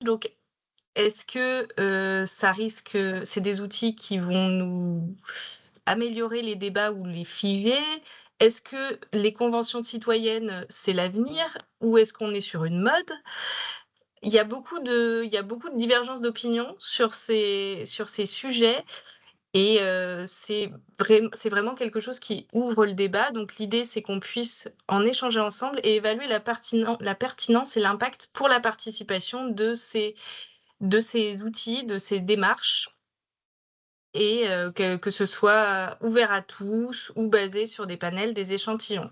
Donc, est-ce que ça risque, c'est des outils qui vont nous améliorer les débats ou les figer? Est-ce que les conventions citoyennes, c'est l'avenir ou est-ce qu'on est sur une mode? Il y a beaucoup de divergences d'opinion sur ces sujets et c'est vraiment quelque chose qui ouvre le débat. Donc l'idée, c'est qu'on puisse en échanger ensemble et évaluer la pertinence et l'impact pour la participation de ces outils, de ces démarches et que ce soit ouvert à tous ou basé sur des panels, des échantillons.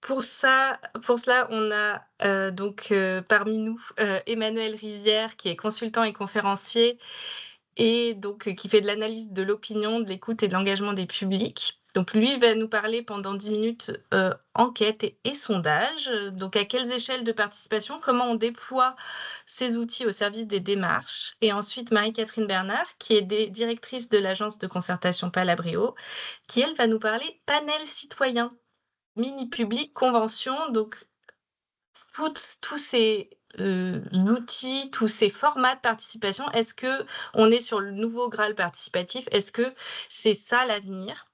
Pour cela, on a, parmi nous, Emmanuel Rivière qui est consultant et conférencier et donc qui fait de l'analyse de l'opinion, de l'écoute et de l'engagement des publics. Donc lui, il va nous parler pendant 10 minutes, enquête et sondage, donc à quelles échelles de participation, comment on déploie ces outils au service des démarches. Et ensuite, Marie-Catherine Bernard, qui est directrice de l'agence de concertation Palabréo, qui elle va nous parler panel citoyen, mini public, convention, donc tous ces, outils, tous ces formats de participation, est-ce qu'on est sur le nouveau Graal participatif? Est-ce que c'est ça l'avenir?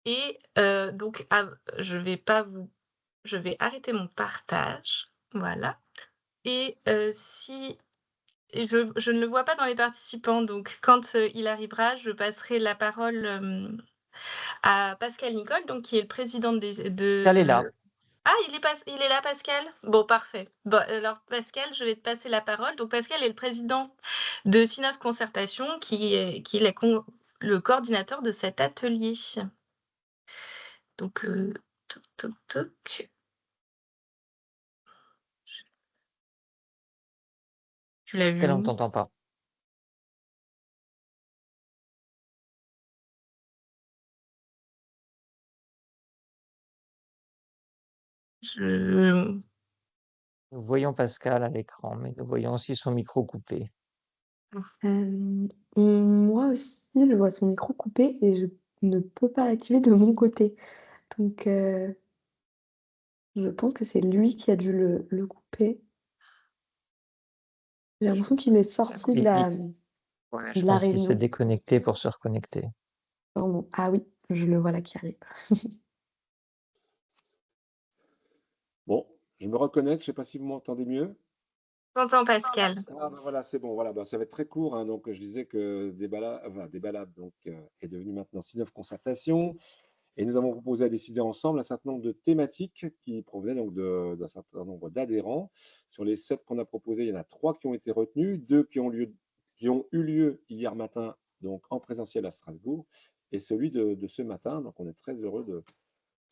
Et donc je vais arrêter mon partage, voilà et si je ne le vois pas dans les participants, donc quand, il arrivera, je passerai la parole, à Pascal Nicole, donc qui est le président des Pascal est là. Ah, il est là, Pascal? Bon, parfait. Bon, alors Pascal, je vais te passer la parole. Donc Pascal est le président de Sinov Concertation, qui est le coordinateur de cet atelier. Donc, toc, toc, toc. Tu l'as vu Pascal, on ne où? t'entend pas. Je... Nous voyons Pascal à l'écran, mais nous voyons aussi son micro coupé. Hem, moi aussi, je vois son micro coupé et je ne peux pas l'activer de mon côté. Donc, je pense que c'est lui qui a dû le couper. J'ai l'impression qu'il est sorti Il- il- de Je la pense qu'il s'est réunion. déconnecté pour se reconnecter. Pardon. Ah oui, je le vois là qui arrive. Bon, je me reconnecte, je ne sais pas si vous m'entendez mieux. T'entends, Pascal. Ah ben voilà, c'est bon, voilà, ben, ça va être très court, hein, donc je disais que Débalab donc, est devenu maintenant Sinov Concertation, et nous avons proposé à décider ensemble un certain nombre de thématiques qui provenaient donc d'un certain nombre d'adhérents. Sur les 7 qu'on a proposés, il y en a 3 qui ont été retenus, 2 qui ont eu lieu hier matin, donc en présentiel à Strasbourg, et celui de ce matin. Donc on est très heureux de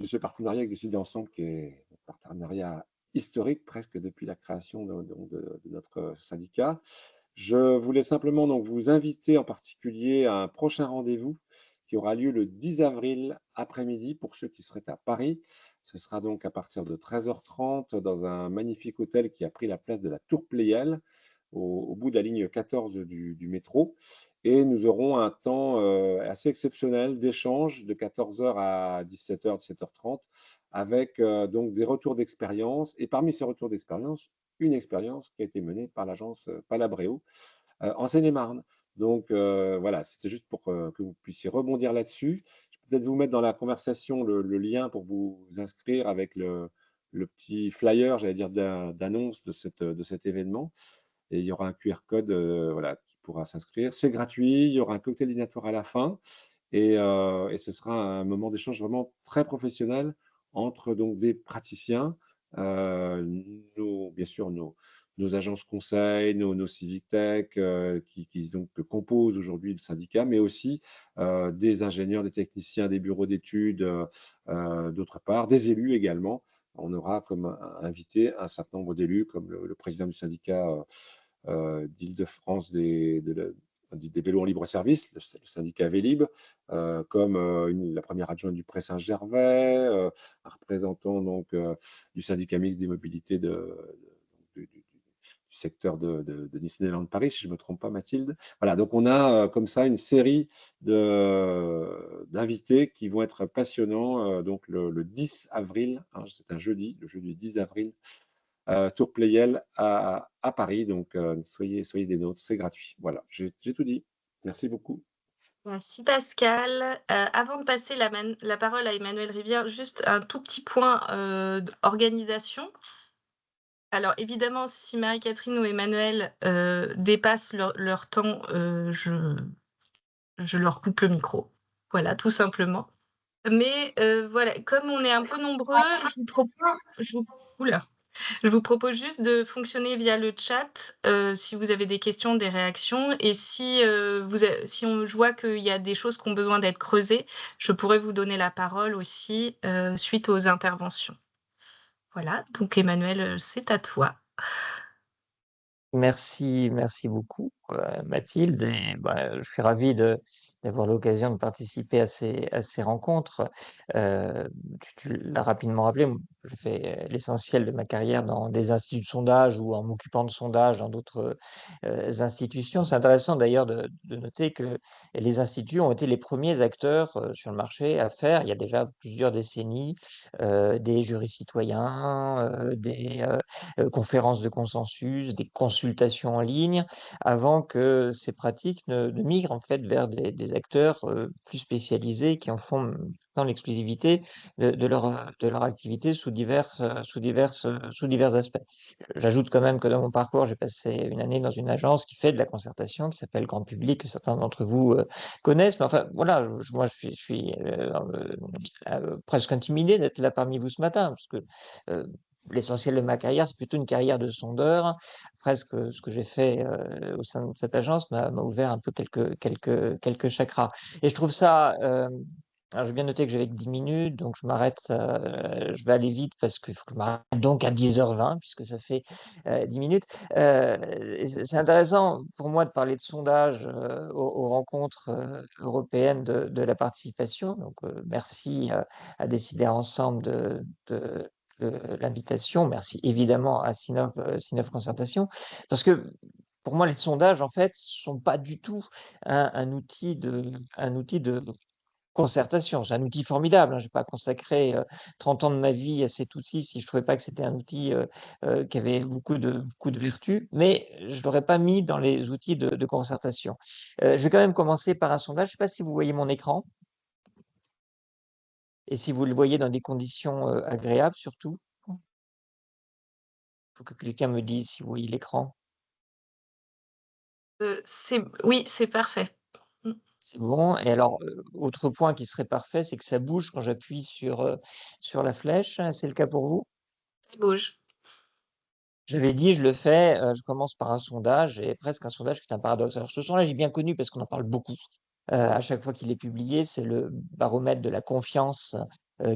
ce partenariat avec Décider Ensemble, qui est un partenariat historique presque depuis la création de notre syndicat. Je voulais simplement donc vous inviter en particulier à un prochain rendez-vous qui aura lieu le 10 avril après-midi pour ceux qui seraient à Paris. Ce sera donc à partir de 13h30 dans un magnifique hôtel qui a pris la place de la Tour Pleyel, au bout de la ligne 14 du métro. Et nous aurons un temps assez exceptionnel d'échange de 14h à 17h, 17h30, avec donc des retours d'expérience. Et parmi ces retours d'expérience, une expérience qui a été menée par l'agence Palabréo en Seine-et-Marne. Donc voilà, c'était juste pour que vous puissiez rebondir là-dessus. Je peux peut-être vous mettre dans la conversation le lien pour vous inscrire avec le petit flyer, j'allais dire, d'annonce de cet événement. Et il y aura un QR code voilà, qui pourra s'inscrire. C'est gratuit, il y aura un cocktail dînatoire à la fin. Et ce sera un moment d'échange vraiment très professionnel entre donc des praticiens, bien sûr nos agences conseils, nos civic tech qui donc composent aujourd'hui le syndicat, mais aussi des ingénieurs, des techniciens, des bureaux d'études, d'autre part, des élus également. On aura comme invité un certain nombre d'élus, comme le président du syndicat d'Île-de-France des vélos en libre-service, le syndicat Vélib, comme la première adjointe du Pré Saint-Gervais, un représentant donc, du syndicat mixte des mobilités du secteur de Disneyland Paris, si je ne me trompe pas, Mathilde. Voilà, donc on a comme ça une série d'invités qui vont être passionnants donc le 10 avril, hein, c'est un jeudi, le jeudi 10 avril Tour Playel à Paris. Donc, soyez des nôtres, c'est gratuit. Voilà, j'ai tout dit. Merci beaucoup. Merci Pascal. Avant de passer la parole à Emmanuel Rivière, juste un tout petit point d'organisation. Alors évidemment, si Marie-Catherine ou Emmanuel dépassent leur temps, je leur coupe le micro. Voilà, tout simplement. Mais voilà, comme on est un peu nombreux, je vous propose juste de fonctionner via le chat si vous avez des questions, des réactions. Et si je vois qu'il y a des choses qui ont besoin d'être creusées, je pourrais vous donner la parole aussi suite aux interventions. Voilà, donc Emmanuel, c'est à toi. Merci beaucoup, Mathilde. Et, je suis ravi d'avoir l'occasion de participer à ces rencontres. Tu l'as rapidement rappelé, je fais l'essentiel de ma carrière dans des instituts de sondage ou en m'occupant de sondages dans d'autres institutions. C'est intéressant d'ailleurs de noter que les instituts ont été les premiers acteurs sur le marché à faire, il y a déjà plusieurs décennies, des jurys citoyens, des conférences de consensus, des consultations en ligne, avant que ces pratiques ne migrent en fait vers des acteurs plus spécialisés qui en font dans l'exclusivité de leur activité sous divers aspects. J'ajoute quand même que dans mon parcours, j'ai passé une année dans une agence qui fait de la concertation, qui s'appelle Grand Public, que certains d'entre vous connaissent. Mais enfin, voilà, moi, je suis presque intimidé d'être là parmi vous ce matin, parce que l'essentiel de ma carrière, c'est plutôt une carrière de sondeur. Presque ce que j'ai fait au sein de cette agence m'a ouvert un peu quelques chakras. Et je trouve ça. Alors, j'ai bien noté que j'avais que 10 minutes, donc je m'arrête, je vais aller vite parce qu'il faut que je m'arrête donc à 10h20, puisque ça fait 10 minutes. C'est intéressant pour moi de parler de sondage aux rencontres européennes de la participation. Donc, merci à décider ensemble de l'invitation. Merci évidemment à Sinov Concertation, parce que pour moi, les sondages, en fait, sont pas du tout un outil de concertation. C'est un outil formidable, hein. Je n'ai pas consacré 30 ans de ma vie à cet outil si je ne trouvais pas que c'était un outil qui avait beaucoup de vertus, mais je ne l'aurais pas mis dans les outils de concertation. Je vais quand même commencer par un sondage. Je ne sais pas si vous voyez mon écran et si vous le voyez dans des conditions agréables surtout. Il faut que quelqu'un me dise si vous voyez l'écran. Oui, c'est parfait. C'est bon. Et alors, autre point qui serait parfait, c'est que ça bouge quand j'appuie sur la flèche. C'est le cas pour vous? Ça bouge. J'avais dit, je le fais, je commence par un sondage et presque un sondage qui est un paradoxe. Alors ce sondage est bien connu parce qu'on en parle beaucoup. À chaque fois qu'il est publié, c'est le baromètre de la confiance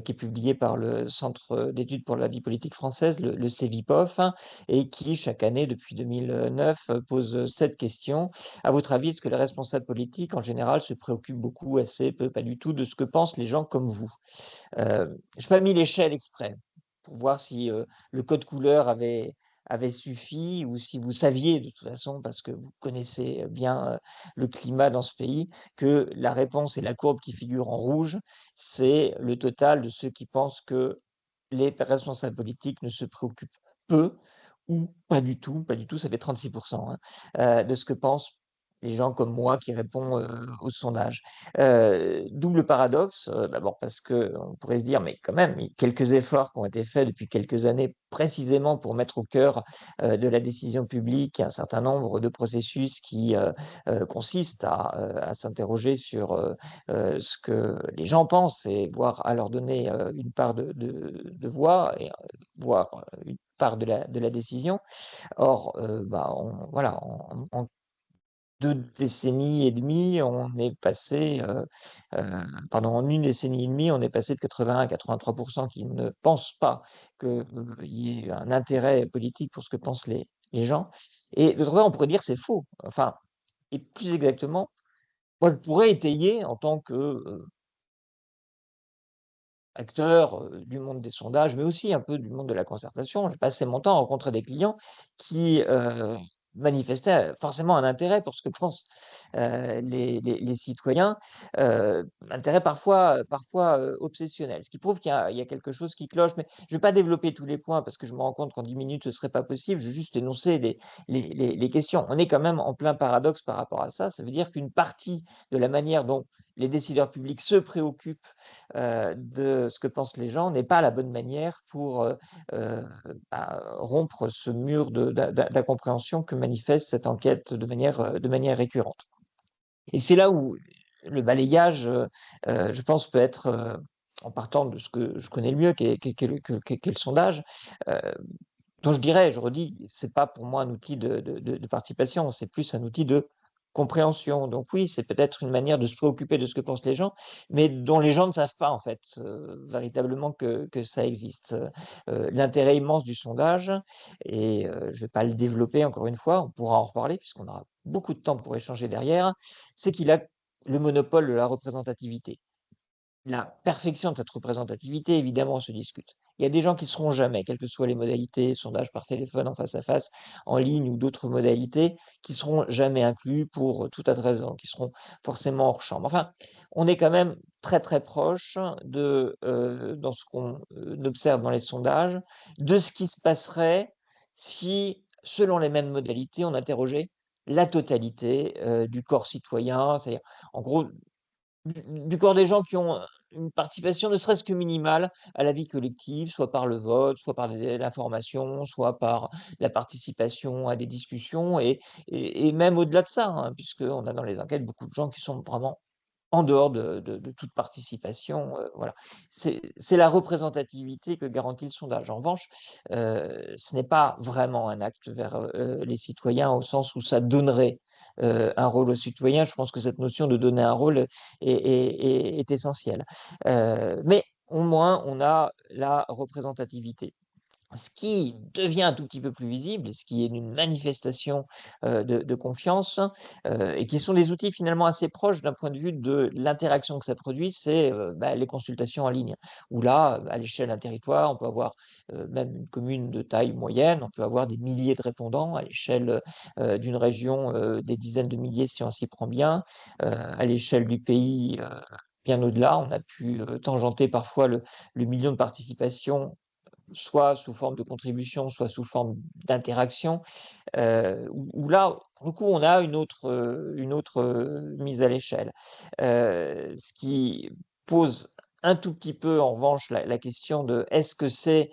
qui est publié par le Centre d'études pour la vie politique française, le CEVIPOF, hein, et qui, chaque année, depuis 2009, pose 7 questions. À votre avis, est-ce que les responsables politiques, en général, se préoccupent beaucoup, assez, peu, pas du tout, de ce que pensent les gens comme vous? Je n'ai pas mis l'échelle exprès pour voir si le code couleur avait suffi ou si vous saviez de toute façon, parce que vous connaissez bien le climat dans ce pays, que la réponse et la courbe qui figure en rouge, c'est le total de ceux qui pensent que les responsables politiques ne se préoccupent peu ou pas du tout, ça fait 36%, hein, de ce que pensent les gens comme moi qui répondent au sondage. Double paradoxe, d'abord parce qu'on pourrait se dire, mais quand même, il y a quelques efforts qui ont été faits depuis quelques années précisément pour mettre au cœur de la décision publique un certain nombre de processus qui consistent à s'interroger sur ce que les gens pensent et voire à leur donner une part de voix et voire une part de la décision. Or, voilà, en 2 décennies et demie, on est passé, pardon, en 1 décennie et demie, on est passé de 81 à 83% qui ne pensent pas qu'il y ait un intérêt politique pour ce que pensent les gens. Et d'autre part, on pourrait dire c'est faux. Enfin, et plus exactement, moi, je pourrais étayer en tant que acteur du monde des sondages, mais aussi un peu du monde de la concertation. J'ai passé mon temps à rencontrer des clients qui manifester forcément un intérêt pour ce que pensent les citoyens, intérêt parfois obsessionnel, ce qui prouve qu'il y a quelque chose qui cloche. Mais je ne vais pas développer tous les points parce que je me rends compte qu'en 10 minutes, ce ne serait pas possible. Je vais juste énoncer les questions. On est quand même en plein paradoxe par rapport à ça. Ça veut dire qu'une partie de la manière dont les décideurs publics se préoccupent de ce que pensent les gens n'est pas la bonne manière pour rompre ce mur d'incompréhension que manifeste cette enquête de manière récurrente. Et c'est là où le balayage, je pense, peut être, en partant de ce que je connais le mieux, qui est le sondage, dont je redis, c'est pas pour moi un outil de participation, c'est plus un outil de compréhension. Donc oui, c'est peut-être une manière de se préoccuper de ce que pensent les gens, mais dont les gens ne savent pas en fait véritablement que ça existe. L'intérêt immense du sondage, et je vais pas le développer encore une fois, on pourra en reparler puisqu'on aura beaucoup de temps pour échanger derrière, c'est qu'il a le monopole de la représentativité. La perfection de cette représentativité, évidemment, se discute. Il y a des gens qui ne seront jamais, quelles que soient les modalités, sondage par téléphone, en face à face, en ligne ou d'autres modalités, qui ne seront jamais inclus pour tout à de raisons, qui seront forcément hors champ. Enfin, on est quand même très très proche dans ce qu'on observe dans les sondages, de ce qui se passerait si, selon les mêmes modalités, on interrogeait la totalité du corps citoyen, c'est-à-dire, en gros, du corps des gens qui ont une participation ne serait-ce que minimale à la vie collective, soit par le vote, soit par l'information, soit par la participation à des discussions, et même au-delà de ça, hein, puisqu'on a dans les enquêtes beaucoup de gens qui sont vraiment en dehors de toute participation. Voilà. C'est la représentativité que garantit le sondage. En revanche, ce n'est pas vraiment un acte vers les citoyens au sens où ça donnerait un rôle aux citoyens. Je pense que cette notion de donner un rôle est essentielle. Mais au moins, on a la représentativité. Ce qui devient un tout petit peu plus visible, et ce qui est une manifestation de confiance, et qui sont des outils finalement assez proches d'un point de vue de l'interaction que ça produit, c'est les consultations en ligne, où là, à l'échelle d'un territoire, on peut avoir même une commune de taille moyenne, on peut avoir des milliers de répondants, à l'échelle d'une région, des dizaines de milliers si on s'y prend bien, à l'échelle du pays, bien au-delà, on a pu tangenter parfois le million de participations, soit sous forme de contribution, soit sous forme d'interaction, où là, pour le coup, on a une autre mise à l'échelle. Ce qui pose un tout petit peu, en revanche, la question de est-ce que c'est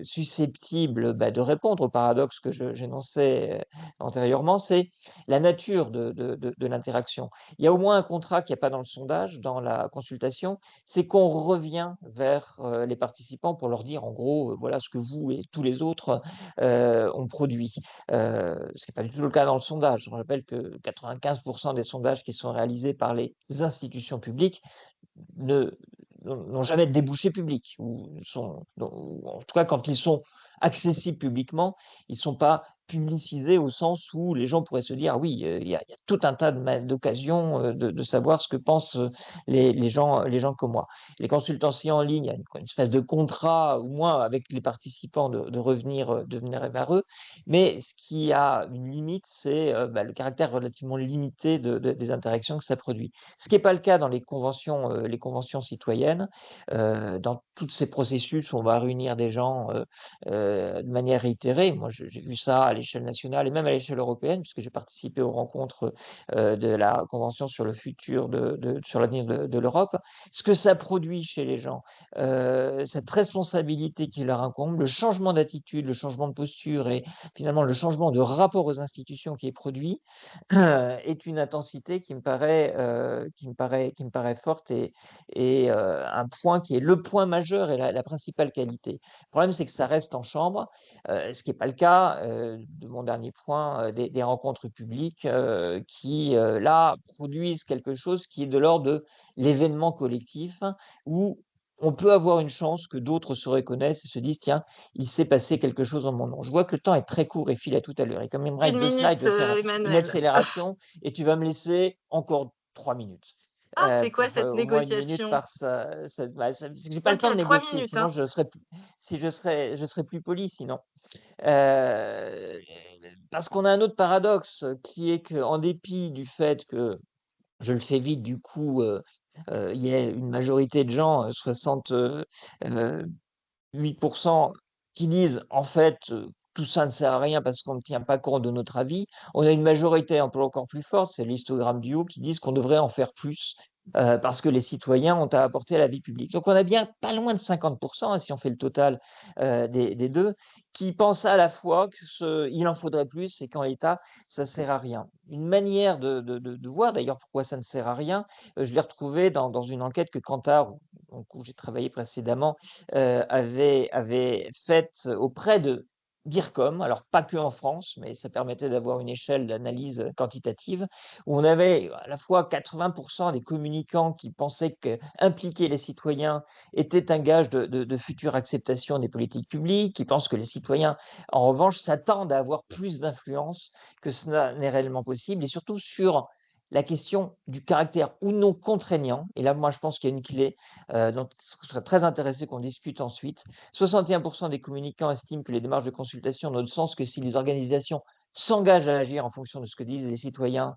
susceptible de répondre au paradoxe que j'énonçais antérieurement, c'est la nature de l'interaction. Il y a au moins un contrat qu'il n'y a pas dans le sondage, dans la consultation, c'est qu'on revient vers les participants pour leur dire, en gros, voilà ce que vous et tous les autres ont produit. Ce qui n'est pas du tout le cas dans le sondage. Je rappelle que 95% des sondages qui sont réalisés par les institutions publiques n'ont jamais de débouché public, ou en tout cas quand ils sont accessibles publiquement, ils ne sont pas publicisés au sens où les gens pourraient se dire oui, il y a tout un tas d'occasions de savoir ce que pensent les gens comme moi. Les consultancies en ligne, il y a une espèce de contrat, au moins avec les participants, de revenir vers eux, mais ce qui a une limite, c'est le caractère relativement limité des interactions que ça produit. Ce qui n'est pas le cas dans les conventions citoyennes. Dans tous ces processus où on va réunir des gens de manière réitérée, moi j'ai vu ça à l'échelle nationale et même à l'échelle européenne, puisque j'ai participé aux rencontres de la Convention sur le futur, sur l'avenir de l'Europe. Ce que ça produit chez les gens, cette responsabilité qui leur incombe, le changement d'attitude, le changement de posture et finalement le changement de rapport aux institutions qui est produit, est une intensité qui me paraît forte, et un point qui est le point majeur et la principale qualité. Le problème, c'est que ça reste en chambre, ce qui n'est pas le cas de mon dernier point, des rencontres publiques qui, là, produisent quelque chose qui est de l'ordre de l'événement collectif, où on peut avoir une chance que d'autres se reconnaissent et se disent tiens, il s'est passé quelque chose en mon nom. Je vois que le temps est très court et file à tout à l'heure. Et comme il me reste 2 slides, je vais faire une Emmanuel. accélération et tu vas me laisser encore 3 minutes. C'est quoi cette Au moins 1 minute négociation? par ça. J'ai pas le temps de négocier, minutes, sinon hein. je serais plus poli sinon. Parce parce qu'on a un autre paradoxe qui est qu'en dépit du fait que, je le fais vite, du coup, il y a une majorité de gens, 8% qui disent en fait tout ça ne sert à rien parce qu'on ne tient pas compte de notre avis. On a une majorité un peu encore plus forte, c'est l'histogramme du haut, qui disent qu'on devrait en faire plus parce que les citoyens ont à apporter à la vie publique. Donc on a bien pas loin de 50%, hein, si on fait le total des deux, qui pensent à la fois qu'il en faudrait plus et qu'en l'état, ça sert à rien. Une manière de voir d'ailleurs pourquoi ça ne sert à rien, je l'ai retrouvé dans une enquête que Kantar, où j'ai travaillé précédemment, avait faite auprès d'IRCOM, alors pas que en France, mais ça permettait d'avoir une échelle d'analyse quantitative, où on avait à la fois 80% des communicants qui pensaient qu'impliquer les citoyens était un gage de future acceptation des politiques publiques, qui pensent que les citoyens, en revanche, s'attendent à avoir plus d'influence que cela n'est réellement possible, et surtout sur la question du caractère ou non contraignant. Et là, moi, je pense qu'il y a une clé dont je serais très intéressé qu'on discute ensuite. 61% des communicants estiment que les démarches de consultation n'ont de sens que si les organisations s'engagent à agir en fonction de ce que disent les citoyens.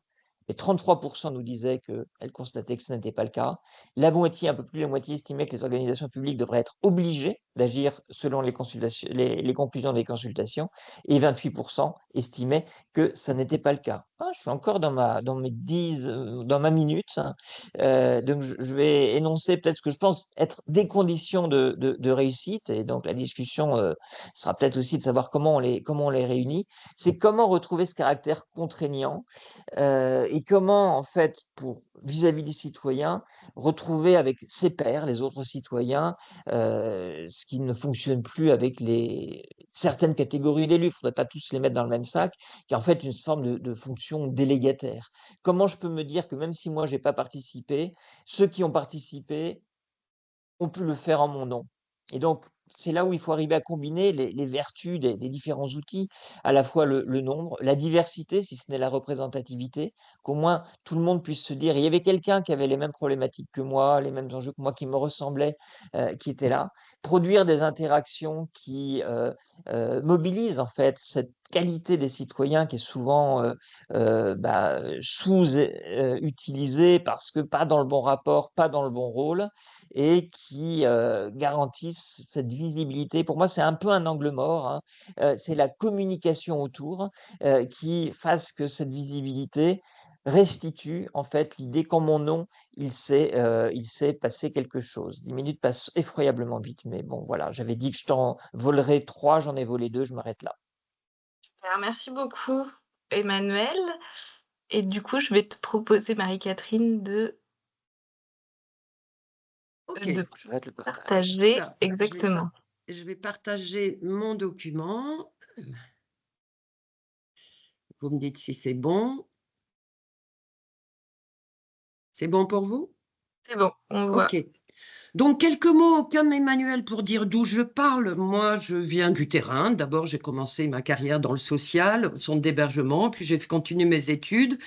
Et 33% nous disaient qu'elles constataient que ce n'était pas le cas. La moitié, un peu plus de la moitié, estimait que les organisations publiques devraient être obligées d'agir selon les conclusions des consultations. Et 28% estimaient que ça n'était pas le cas. Ah, je suis encore dans ma minute, hein. Donc, je vais énoncer peut-être ce que je pense être des conditions de réussite. Et donc, la discussion sera peut-être aussi de savoir comment on les réunit. C'est comment retrouver ce caractère contraignant et comment, en fait, vis-à-vis des citoyens, retrouver avec ses pairs, les autres citoyens, ce qui ne fonctionne plus avec certaines catégories d'élus. Il ne faudrait pas tous les mettre dans le même sac, qui est en fait une forme de fonction délégataire. Comment je peux me dire que même si moi, je n'ai pas participé, ceux qui ont participé ont pu le faire en mon nom? Et donc, c'est là où il faut arriver à combiner les vertus des différents outils, à la fois le nombre, la diversité, si ce n'est la représentativité, qu'au moins tout le monde puisse se dire, il y avait quelqu'un qui avait les mêmes problématiques que moi, les mêmes enjeux que moi, qui me ressemblait, qui était là. Produire des interactions qui mobilisent en fait cette qualité des citoyens qui est souvent sous-utilisée parce que pas dans le bon rapport, pas dans le bon rôle, et qui garantissent cette visibilité. Pour moi, c'est un peu un angle mort, hein. C'est la communication autour qui fasse que cette visibilité restitue en fait l'idée qu'en mon nom, il s'est passé quelque chose. 10 minutes passent effroyablement vite, mais bon, voilà, j'avais dit que je t'en volerais 3, j'en ai volé 2, je m'arrête là. Alors, merci beaucoup, Emmanuel. Et du coup, je vais te proposer, Marie-Catherine, de Ok. Je vais le partager. Voilà, Exactement. je vais partager mon document. Vous me dites si c'est bon. C'est bon pour vous? C'est bon, on voit. Ok. Donc, quelques mots comme Emmanuel pour dire d'où je parle. Moi, je viens du terrain. D'abord, j'ai commencé ma carrière dans le social, au centre d'hébergement, puis j'ai continué mes études.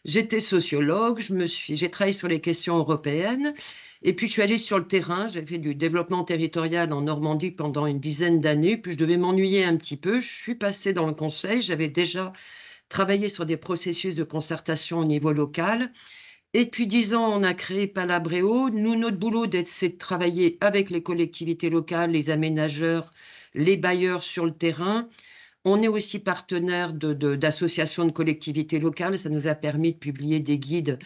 J'étais sociologue, j'ai travaillé sur les questions européennes, et puis je suis allée sur le terrain. J'ai fait du développement territorial en Normandie pendant une dizaine d'années, puis je devais m'ennuyer un petit peu. Je suis passée dans le conseil. J'avais déjà travaillé sur des processus de concertation au niveau local. Et depuis 10 ans, on a créé Palabréo. Nous, notre boulot, c'est de travailler avec les collectivités locales, les aménageurs, les bailleurs sur le terrain. On est aussi partenaire d'associations de collectivités locales. Ça nous a permis de publier des guides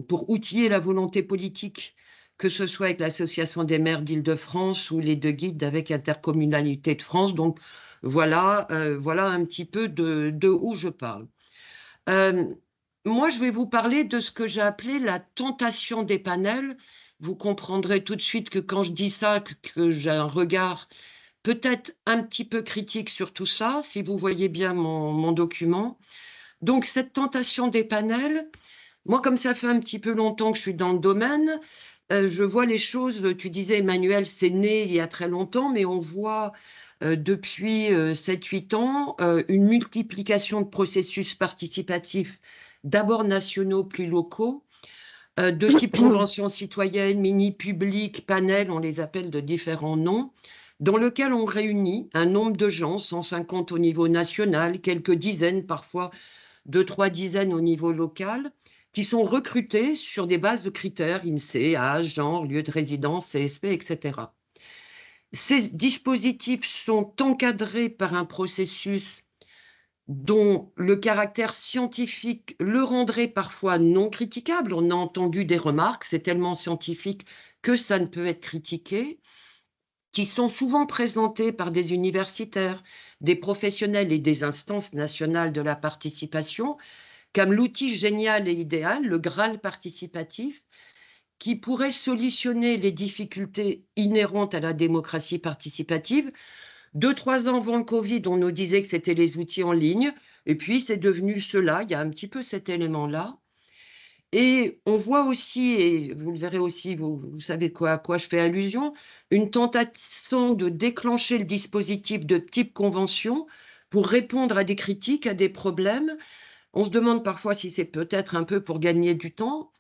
pour outiller la volonté politique, que ce soit avec l'Association des maires d'Île-de-France ou les deux guides avec Intercommunalité de France. Donc, voilà un petit peu de où je parle. Moi, je vais vous parler de ce que j'ai appelé la tentation des panels. Vous comprendrez tout de suite que quand je dis ça, que j'ai un regard peut-être un petit peu critique sur tout ça, si vous voyez bien mon document. Donc, cette tentation des panels, moi, comme ça fait un petit peu longtemps que je suis dans le domaine, je vois les choses, tu disais, Emmanuel, c'est né il y a très longtemps, mais on voit depuis 7-8 ans une multiplication de processus participatifs, d'abord nationaux, puis locaux, de type convention citoyenne, mini-public, panel, on les appelle de différents noms, dans lequel on réunit un nombre de gens, 150 au niveau national, quelques dizaines, parfois 2-3 dizaines au niveau local, qui sont recrutés sur des bases de critères, INSEE, âge, genre, lieu de résidence, CSP, etc. Ces dispositifs sont encadrés par un processus dont le caractère scientifique le rendrait parfois non critiquable. On a entendu des remarques, c'est tellement scientifique que ça ne peut être critiqué, qui sont souvent présentés par des universitaires, des professionnels et des instances nationales de la participation, comme l'outil génial et idéal, le Graal participatif, qui pourrait solutionner les difficultés inhérentes à la démocratie participative. 2-3 ans avant le Covid, on nous disait que c'était les outils en ligne, et puis c'est devenu cela, il y a un petit peu cet élément-là. Et on voit aussi, et vous le verrez aussi, vous savez à quoi je fais allusion, une tentation de déclencher le dispositif de type convention pour répondre à des critiques, à des problèmes. On se demande parfois si c'est peut-être un peu pour gagner du temps.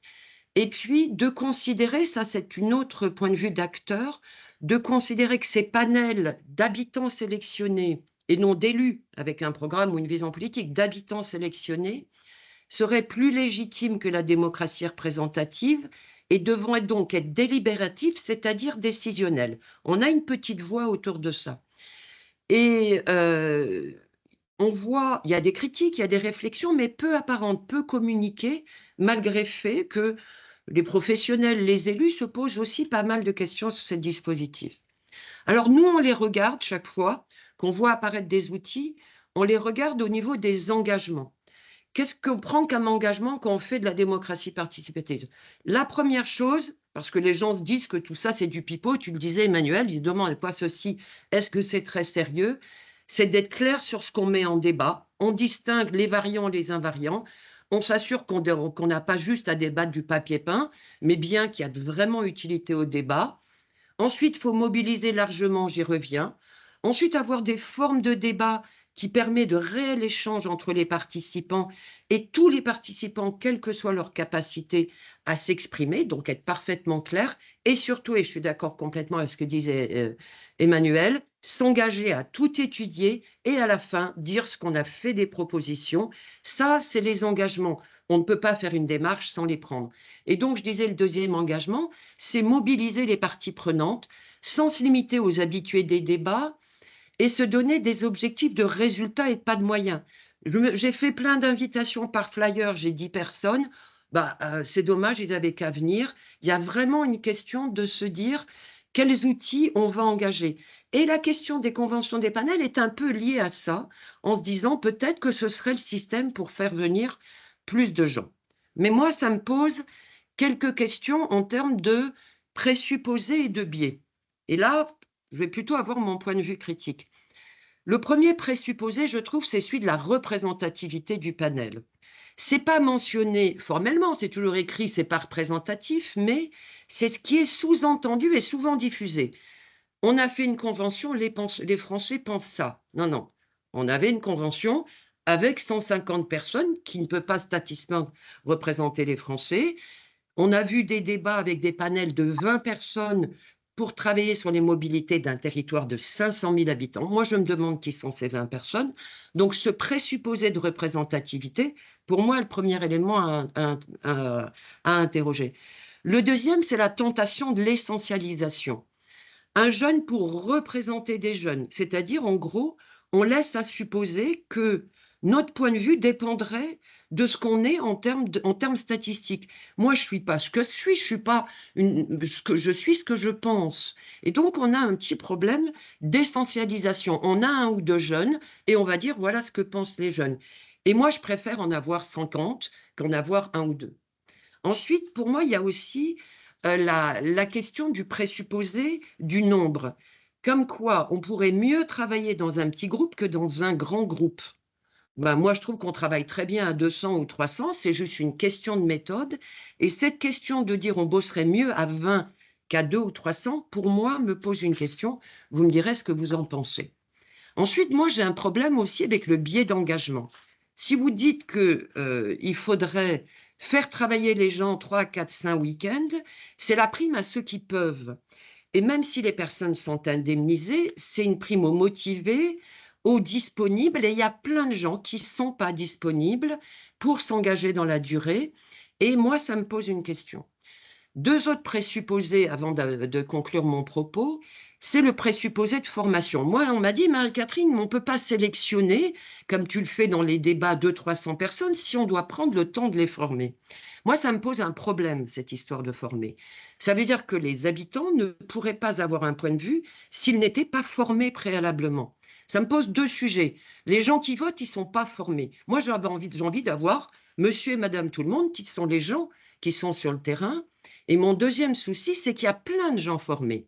Et puis de considérer, ça c'est un autre point de vue d'acteur, de considérer que ces panels d'habitants sélectionnés, et non d'élus avec un programme ou une vision politique, d'habitants sélectionnés, seraient plus légitimes que la démocratie représentative et devront donc être délibératifs, c'est-à-dire décisionnels. On a une petite voix autour de ça. Et on voit, il y a des critiques, il y a des réflexions, mais peu apparentes, peu communiquées, malgré le fait que les professionnels, les élus se posent aussi pas mal de questions sur ces dispositifs. Alors nous, on les regarde chaque fois qu'on voit apparaître des outils, on les regarde au niveau des engagements. Qu'est-ce qu'on prend comme engagement quand on fait de la démocratie participative? La première chose, parce que les gens se disent que tout ça c'est du pipeau, tu le disais Emmanuel, ils demandent quoi ceci, est-ce que c'est très sérieux? C'est d'être clair sur ce qu'on met en débat, on distingue les variants et les invariants, on s'assure qu'on n'a pas juste à débattre du papier peint, mais bien qu'il y a vraiment utilité au débat. Ensuite, il faut mobiliser largement, j'y reviens. Ensuite, avoir des formes de débat qui permettent de réels échanges entre les participants et tous les participants, quelle que soit leur capacité à s'exprimer, donc être parfaitement clair. Et surtout, et je suis d'accord complètement avec ce que disait Emmanuel, s'engager à tout étudier et à la fin dire ce qu'on a fait des propositions. Ça, c'est les engagements. On ne peut pas faire une démarche sans les prendre. Et donc, je disais, le deuxième engagement, c'est mobiliser les parties prenantes sans se limiter aux habitués des débats et se donner des objectifs de résultats et pas de moyens. J'ai fait plein d'invitations par flyer, j'ai 10 personnes. C'est dommage, ils n'avaient qu'à venir. Il y a vraiment une question de se dire quels outils on va engager. Et la question des conventions des panels est un peu liée à ça, en se disant peut-être que ce serait le système pour faire venir plus de gens. Mais moi, ça me pose quelques questions en termes de présupposés et de biais. Et là, je vais plutôt avoir mon point de vue critique. Le premier présupposé, je trouve, c'est celui de la représentativité du panel. C'est pas mentionné formellement, c'est toujours écrit, c'est pas représentatif, mais c'est ce qui est sous-entendu et souvent diffusé. On a fait une convention, les Français pensent ça. Non, non. On avait une convention avec 150 personnes qui ne peuvent pas statistiquement représenter les Français. On a vu des débats avec des panels de 20 personnes pour travailler sur les mobilités d'un territoire de 500 000 habitants. Moi, je me demande qui sont ces 20 personnes. Donc, ce présupposé de représentativité, pour moi, est le premier élément à interroger. Le deuxième, c'est la tentation de l'essentialisation. Un jeune pour représenter des jeunes, c'est-à-dire, en gros, on laisse à supposer que notre point de vue dépendrait de ce qu'on est en termes statistiques. Moi, je ne suis pas ce que je suis, je suis ce que je pense. Et donc, on a un petit problème d'essentialisation. On a un ou deux jeunes et on va dire, voilà ce que pensent les jeunes. Et moi, je préfère en avoir 50 qu'en avoir un ou deux. Ensuite, pour moi, il y a aussi la question du présupposé du nombre. Comme quoi, on pourrait mieux travailler dans un petit groupe que dans un grand groupe. Moi, je trouve qu'on travaille très bien à 200 ou 300, c'est juste une question de méthode. Et cette question de dire on bosserait mieux à 20 qu'à 2 ou 300, pour moi, me pose une question. Vous me direz ce que vous en pensez. Ensuite, moi, j'ai un problème aussi avec le biais d'engagement. Si vous dites qu'il faudrait faire travailler les gens 3, 4, 5 week-ends, c'est la prime à ceux qui peuvent. Et même si les personnes sont indemnisées, c'est une prime aux motivés, aux disponibles, et il y a plein de gens qui ne sont pas disponibles pour s'engager dans la durée. Et moi, ça me pose une question. Deux autres présupposés avant de conclure mon propos, c'est le présupposé de formation. Moi, on m'a dit, Marie-Catherine, on ne peut pas sélectionner, comme tu le fais dans les débats, 200-300 personnes, si on doit prendre le temps de les former. Moi, ça me pose un problème, cette histoire de former. Ça veut dire que les habitants ne pourraient pas avoir un point de vue s'ils n'étaient pas formés préalablement. Ça me pose deux sujets. Les gens qui votent, ils ne sont pas formés. Moi, j'ai envie d'avoir monsieur et madame tout le monde, qui sont les gens qui sont sur le terrain. Et mon deuxième souci, c'est qu'il y a plein de gens formés.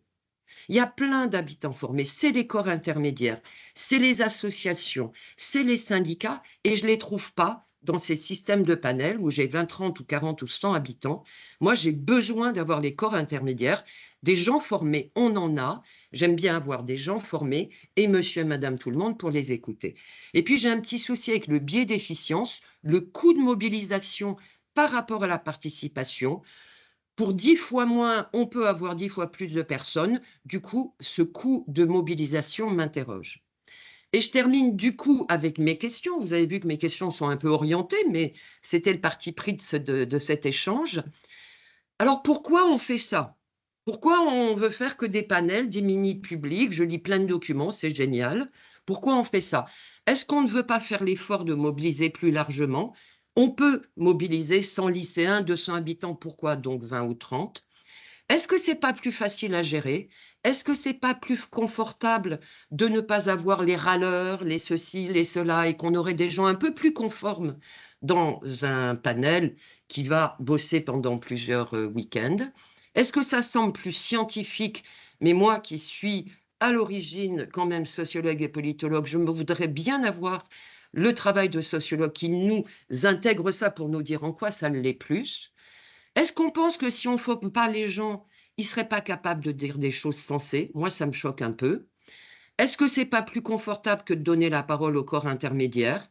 Il y a plein d'habitants formés. C'est les corps intermédiaires, c'est les associations, c'est les syndicats, et je ne les trouve pas dans ces systèmes de panel où j'ai 20, 30 ou 40 ou 100 habitants. Moi, j'ai besoin d'avoir les corps intermédiaires, des gens formés, on en a. J'aime bien avoir des gens formés et monsieur et madame tout le monde pour les écouter. Et puis, j'ai un petit souci avec le biais d'efficience, le coût de mobilisation par rapport à la participation. Pour 10 fois moins, on peut avoir 10 fois plus de personnes. Du coup, ce coût de mobilisation m'interroge. Et je termine du coup avec mes questions. Vous avez vu que mes questions sont un peu orientées, mais c'était le parti pris de cet échange. Alors pourquoi on fait ça? Pourquoi on veut faire que des panels, des mini-publics? Je lis plein de documents, c'est génial. Pourquoi on fait ça? Est-ce qu'on ne veut pas faire l'effort de mobiliser plus largement? On peut mobiliser 100 lycéens, 200 habitants, pourquoi donc 20 ou 30? Est-ce que c'est pas plus facile à gérer? Est-ce que c'est pas plus confortable de ne pas avoir les râleurs, les ceci, les cela, et qu'on aurait des gens un peu plus conformes dans un panel qui va bosser pendant plusieurs week-ends? Est-ce que ça semble plus scientifique? Mais moi qui suis à l'origine quand même sociologue et politologue, je me voudrais bien avoir le travail de sociologue qui nous intègre ça pour nous dire en quoi ça l'est plus. Est-ce qu'on pense que si on ne forme pas les gens, ils ne seraient pas capables de dire des choses sensées? Moi, ça me choque un peu. Est-ce que ce n'est pas plus confortable que de donner la parole aux corps intermédiaires?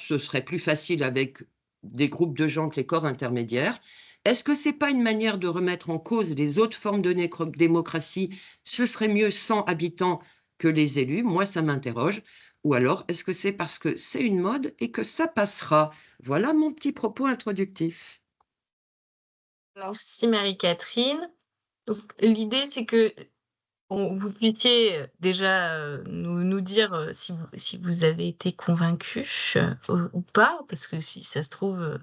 Ce serait plus facile avec des groupes de gens que les corps intermédiaires. Est-ce que ce n'est pas une manière de remettre en cause les autres formes de démocratie? Ce serait mieux sans habitants que les élus. Moi, ça m'interroge. Ou alors, est-ce que c'est parce que c'est une mode et que ça passera? Voilà mon petit propos introductif. Merci Marie-Catherine. Donc, l'idée, c'est que vous puissiez déjà nous dire si vous avez été convaincu ou pas, parce que si ça se trouve,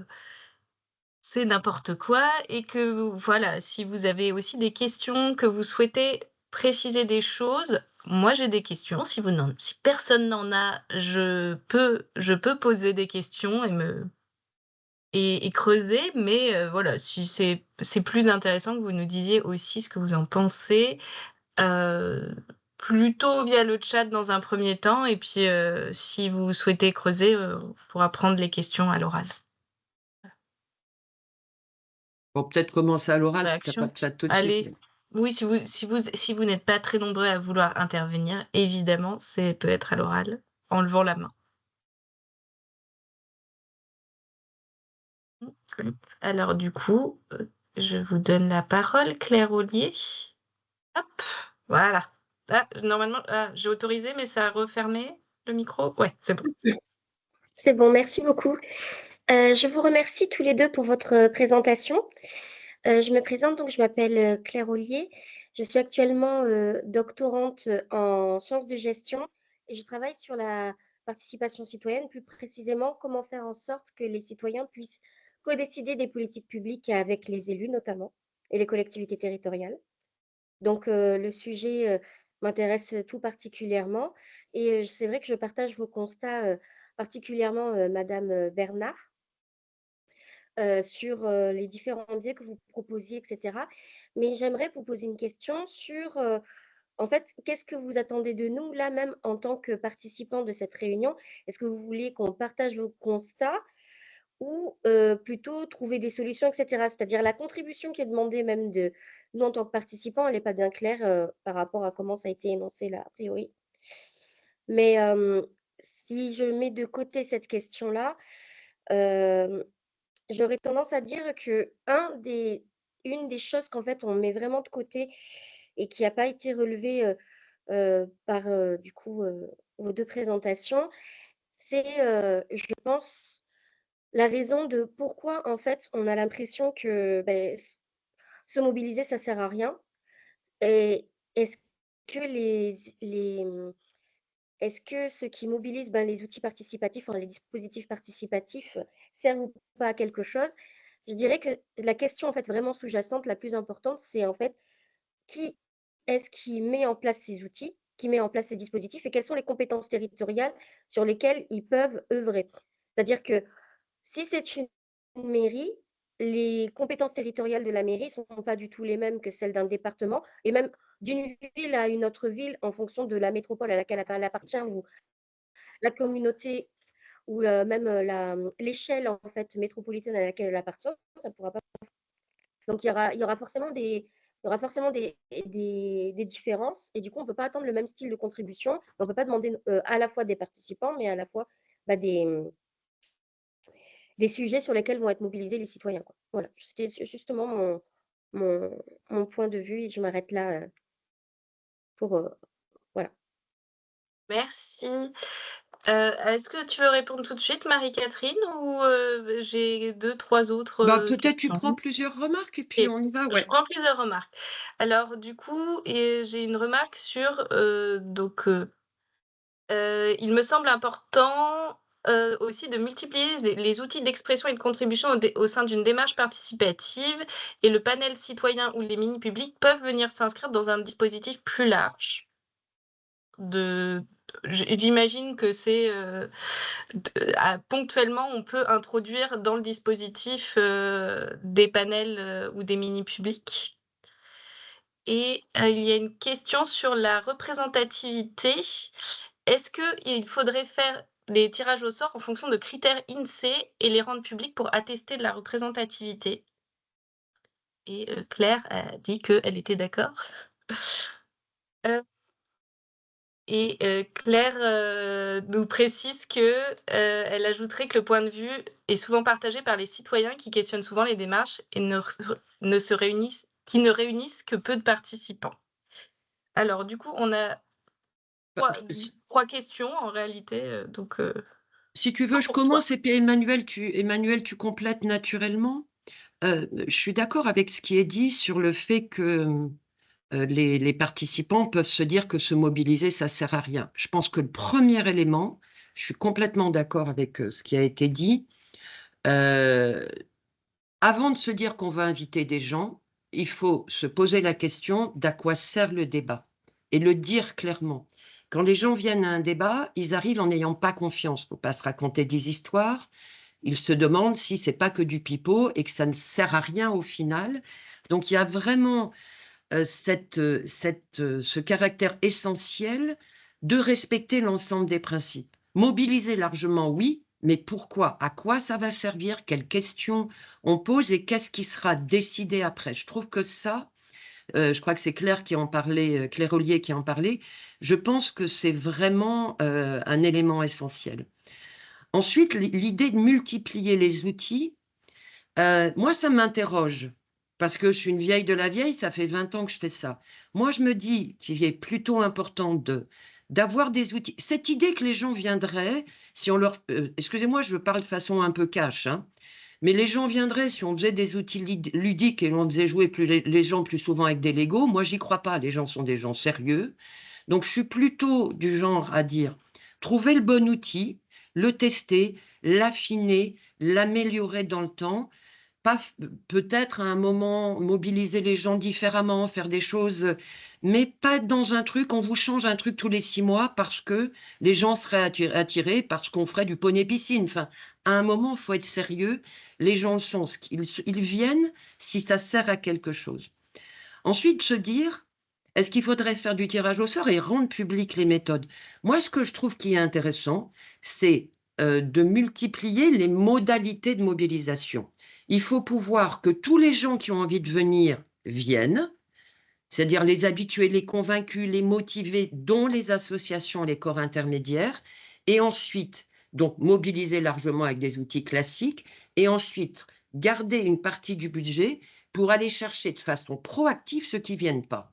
c'est n'importe quoi, et que voilà, si vous avez aussi des questions, que vous souhaitez préciser des choses. Moi, j'ai des questions. Si personne n'en a, je peux poser des questions et creuser, mais voilà, si c'est plus intéressant que vous nous disiez aussi ce que vous en pensez, plutôt via le chat dans un premier temps, et puis si vous souhaitez creuser, on pourra prendre les questions à l'oral. Bon, peut-être commencer à l'oral si tu n'as Réaction. pas de chat tout de Allez. suite. Oui, si vous n'êtes pas très nombreux à vouloir intervenir, évidemment, c'est peut être à l'oral, en levant la main. Alors du coup, je vous donne la parole, Claire Ollier. Hop, voilà. Ah, normalement, j'ai autorisé, mais ça a refermé le micro. Ouais, c'est bon. C'est bon, merci beaucoup. Je vous remercie tous les deux pour votre présentation. Je me présente, donc je m'appelle Claire Ollier. Je suis actuellement doctorante en sciences de gestion et je travaille sur la participation citoyenne, plus précisément comment faire en sorte que les citoyens puissent co-décider des politiques publiques avec les élus notamment et les collectivités territoriales. Donc le sujet m'intéresse tout particulièrement et c'est vrai que je partage vos constats, particulièrement Madame Bernard, sur les différents biais que vous proposiez, etc. Mais j'aimerais vous poser une question sur, en fait, qu'est-ce que vous attendez de nous, là même en tant que participants de cette réunion? Est-ce que vous voulez qu'on partage vos constats ou plutôt trouver des solutions, etc. C'est-à-dire la contribution qui est demandée même de nous en tant que participants, elle n'est pas bien claire par rapport à comment ça a été énoncé là, a priori. Mais si je mets de côté cette question-là, j'aurais tendance à dire que une des choses qu'en fait on met vraiment de côté et qui n'a pas été relevé par du coup vos deux présentations, c'est, je pense, la raison de pourquoi en fait on a l'impression que se mobiliser ça sert à rien. Et est-ce que est-ce que ce qui mobilise les outils participatifs, enfin, les dispositifs participatifs servent ou pas à quelque chose? Je dirais que la question en fait vraiment sous-jacente, la plus importante, c'est en fait qui est-ce qui met en place ces outils, qui met en place ces dispositifs et quelles sont les compétences territoriales sur lesquelles ils peuvent œuvrer. C'est-à-dire que si c'est une mairie, les compétences territoriales de la mairie ne sont pas du tout les mêmes que celles d'un département et même d'une ville à une autre ville en fonction de la métropole à laquelle elle appartient ou la communauté ou même l'échelle en fait métropolitaine à laquelle elle appartient, ça pourra pas. Donc il y aura forcément des différences et du coup on ne peut pas attendre le même style de contribution. On ne peut pas demander à la fois des participants mais à la fois des sujets sur lesquels vont être mobilisés les citoyens, quoi. Voilà, c'était justement mon point de vue et je m'arrête là pour voilà. Merci. Est-ce que tu veux répondre tout de suite, Marie-Catherine, ou j'ai 2-3 autres Peut-être tu questions? prends plusieurs remarques et puis Ok, on y va, je ouais. prends plusieurs remarques. Alors, du coup, j'ai une remarque sur il me semble important aussi de multiplier les outils d'expression et de contribution au sein d'une démarche participative, et le panel citoyen ou les mini-publics peuvent venir s'inscrire dans un dispositif plus large. J'imagine que c'est ponctuellement, on peut introduire dans le dispositif des panels ou des mini-publics. Et il y a une question sur la représentativité. Est-ce qu'il faudrait faire des tirages au sort en fonction de critères INSEE et les rendre publics pour attester de la représentativité? Et Claire a dit qu'elle était d'accord. Et Claire nous précise qu'elle ajouterait que le point de vue est souvent partagé par les citoyens qui questionnent souvent les démarches et qui ne réunissent que peu de participants. Alors du coup, on a trois questions en réalité. Si tu veux, je commence et puis Emmanuel, tu complètes naturellement. Je suis d'accord avec ce qui est dit sur le fait que les participants peuvent se dire que se mobiliser, ça ne sert à rien. Je pense que le premier élément, je suis complètement d'accord avec ce qui a été dit, avant de se dire qu'on va inviter des gens, il faut se poser la question d'à quoi sert le débat et le dire clairement. Quand les gens viennent à un débat, ils arrivent en n'ayant pas confiance. Il ne faut pas se raconter des histoires. Ils se demandent si ce n'est pas que du pipeau et que ça ne sert à rien au final. Donc il y a vraiment ce caractère essentiel de respecter l'ensemble des principes. Mobiliser largement, oui, mais pourquoi? À quoi ça va servir? Quelles questions on pose et qu'est-ce qui sera décidé après? Je trouve que ça, je crois que c'est Claire qui en parlait, Claire Ollier qui en parlait, je pense que c'est vraiment un élément essentiel. Ensuite, l'idée de multiplier les outils, moi, ça m'interroge. Parce que je suis une vieille de la vieille, ça fait 20 ans que je fais ça. Moi, je me dis qu'il est plutôt important d'avoir des outils. Cette idée que les gens viendraient, si on leur... excusez-moi, je parle de façon un peu cash, hein, mais les gens viendraient si on faisait des outils ludiques et on faisait jouer les gens plus souvent avec des Legos. Moi, j'y crois pas. Les gens sont des gens sérieux. Donc, je suis plutôt du genre à dire, trouver le bon outil, le tester, l'affiner, l'améliorer dans le temps, peut-être à un moment mobiliser les gens différemment, faire des choses, mais pas être dans un truc, on vous change un truc tous les 6 mois parce que les gens seraient attirés parce qu'on ferait du poney piscine. Enfin, à un moment, il faut être sérieux. Les gens le sont. Ils viennent si ça sert à quelque chose. Ensuite, se dire, est-ce qu'il faudrait faire du tirage au sort et rendre publiques les méthodes? Moi, ce que je trouve qui est intéressant, c'est de multiplier les modalités de mobilisation. Il faut pouvoir que tous les gens qui ont envie de venir viennent, c'est-à-dire les habitués, les convaincus, les motivés, dont les associations, les corps intermédiaires, et ensuite, donc, mobiliser largement avec des outils classiques, et ensuite, garder une partie du budget pour aller chercher de façon proactive ceux qui ne viennent pas.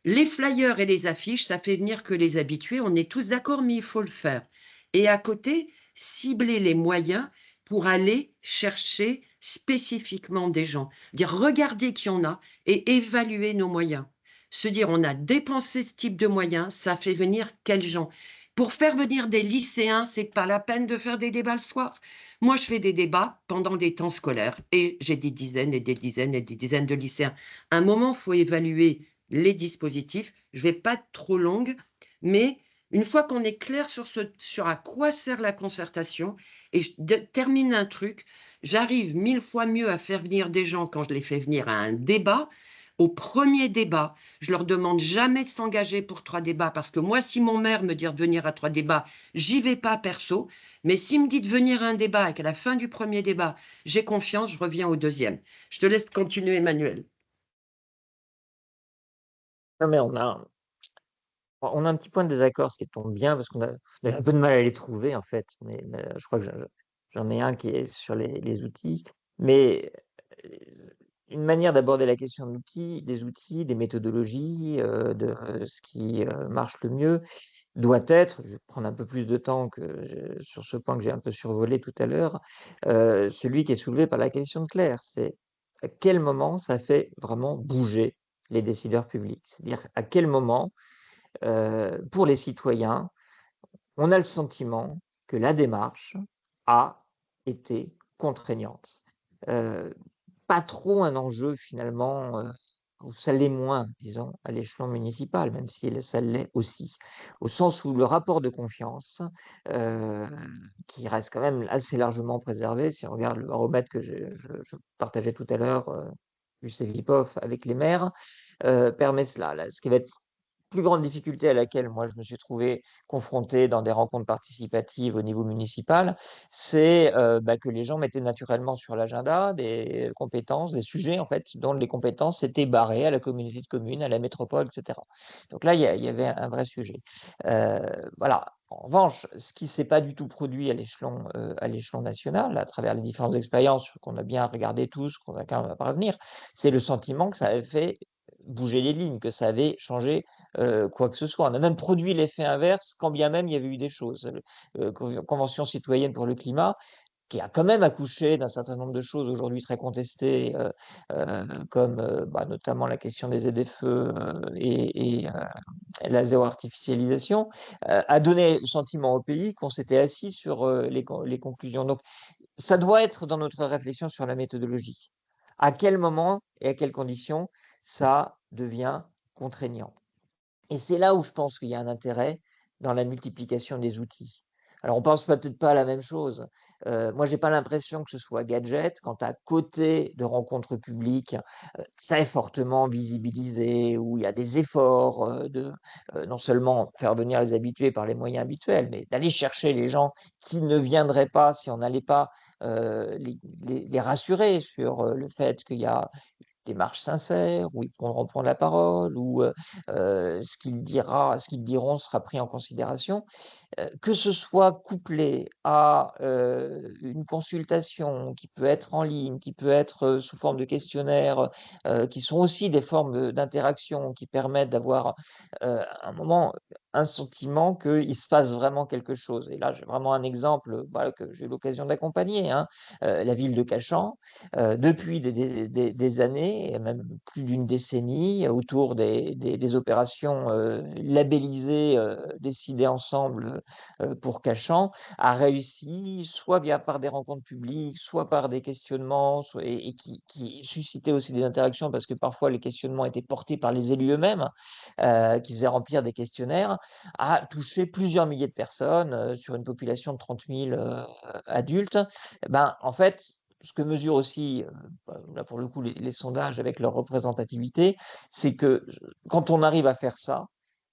Les flyers et les affiches, ça fait venir que les habitués, on est tous d'accord, mais il faut le faire. Et à côté, cibler les moyens pour aller chercher spécifiquement des gens. Dire, regardez qui on a et évaluer nos moyens. Se dire, on a dépensé ce type de moyens, ça fait venir quels gens? Pour faire venir des lycéens, c'est pas la peine de faire des débats le soir. Moi, je fais des débats pendant des temps scolaires et j'ai des dizaines et des dizaines et des dizaines de lycéens. À un moment, il faut évaluer les dispositifs. Je ne vais pas être trop longue, mais une fois qu'on est clair sur à quoi sert la concertation, et je termine un truc, j'arrive 1000 fois mieux à faire venir des gens quand je les fais venir à un débat. Au premier débat, je leur demande jamais de s'engager pour 3 débats, parce que moi, si mon maire me dit de venir à 3 débats, j'y vais pas perso. Mais s'il me dit de venir à un débat et qu'à la fin du premier débat, j'ai confiance, je reviens au deuxième. Je te laisse continuer, Emmanuel. Non, mais on a un petit point de désaccord, ce qui tombe bien, parce qu'on a un peu de mal à les trouver, en fait. Mais je crois que j'en ai un qui est sur les outils. Mais une manière d'aborder la question des outils, des méthodologies, de ce qui marche le mieux, doit être, je vais prendre un peu plus de temps sur ce point que j'ai un peu survolé tout à l'heure, celui qui est soulevé par la question de Claire. C'est à quel moment ça fait vraiment bouger les décideurs publics? C'est-à-dire à quel moment, pour les citoyens, on a le sentiment que la démarche a été contraignante. Pas trop un enjeu finalement, ou ça l'est moins, disons, à l'échelon municipal, même si ça l'est aussi, au sens où le rapport de confiance, qui reste quand même assez largement préservé, si on regarde le baromètre que je partageais tout à l'heure, du CEVIPOF avec les maires, permet cela. Là, ce qui va être plus grande difficulté à laquelle moi je me suis trouvé confronté dans des rencontres participatives au niveau municipal, c'est que les gens mettaient naturellement sur l'agenda des compétences, des sujets en fait, dont les compétences étaient barrées à la communauté de communes, à la métropole, etc. Donc là, il y avait un vrai sujet. Voilà. En revanche, ce qui ne s'est pas du tout produit à l'échelon national, à travers les différentes expériences qu'on a bien regardées tous, qu'on va quand même pas revenir, c'est le sentiment que ça avait fait bouger les lignes, que ça avait changé quoi que ce soit. On a même produit l'effet inverse, quand bien même il y avait eu des choses. Convention citoyenne pour le climat, qui a quand même accouché d'un certain nombre de choses aujourd'hui très contestées, comme notamment la question des ZFE et la zéro artificialisation, a donné le sentiment au pays qu'on s'était assis sur les conclusions. Donc, ça doit être dans notre réflexion sur la méthodologie. À quel moment et à quelles conditions ça devient contraignant? Et c'est là où je pense qu'il y a un intérêt dans la multiplication des outils. Alors, on pense peut-être pas à la même chose. Moi, j'ai pas l'impression que ce soit gadget quand à côté de rencontres publiques très fortement visibilisées, où il y a des efforts de non seulement faire venir les habitués par les moyens habituels, mais d'aller chercher les gens qui ne viendraient pas si on n'allait pas les rassurer sur le fait qu'il y a démarche sincère, où ils pourront prendre la parole, où ce qu'ils diront sera pris en considération, que ce soit couplé à une consultation qui peut être en ligne, qui peut être sous forme de questionnaire, qui sont aussi des formes d'interaction qui permettent d'avoir un moment, un sentiment qu'il se passe vraiment quelque chose. Et là, j'ai vraiment un exemple que j'ai eu l'occasion d'accompagner, hein, la ville de Cachan, depuis des années, et même plus d'une décennie, autour des opérations labellisées, décidées ensemble pour Cachan, a réussi, soit par des rencontres publiques, soit par des questionnements, et qui suscitaient aussi des interactions, parce que parfois les questionnements étaient portés par les élus eux-mêmes, qui faisaient remplir des questionnaires, a touché plusieurs milliers de personnes sur une population de 30 000 adultes. En fait, ce que mesurent aussi, là pour le coup, les sondages avec leur représentativité, c'est que quand on arrive à faire ça,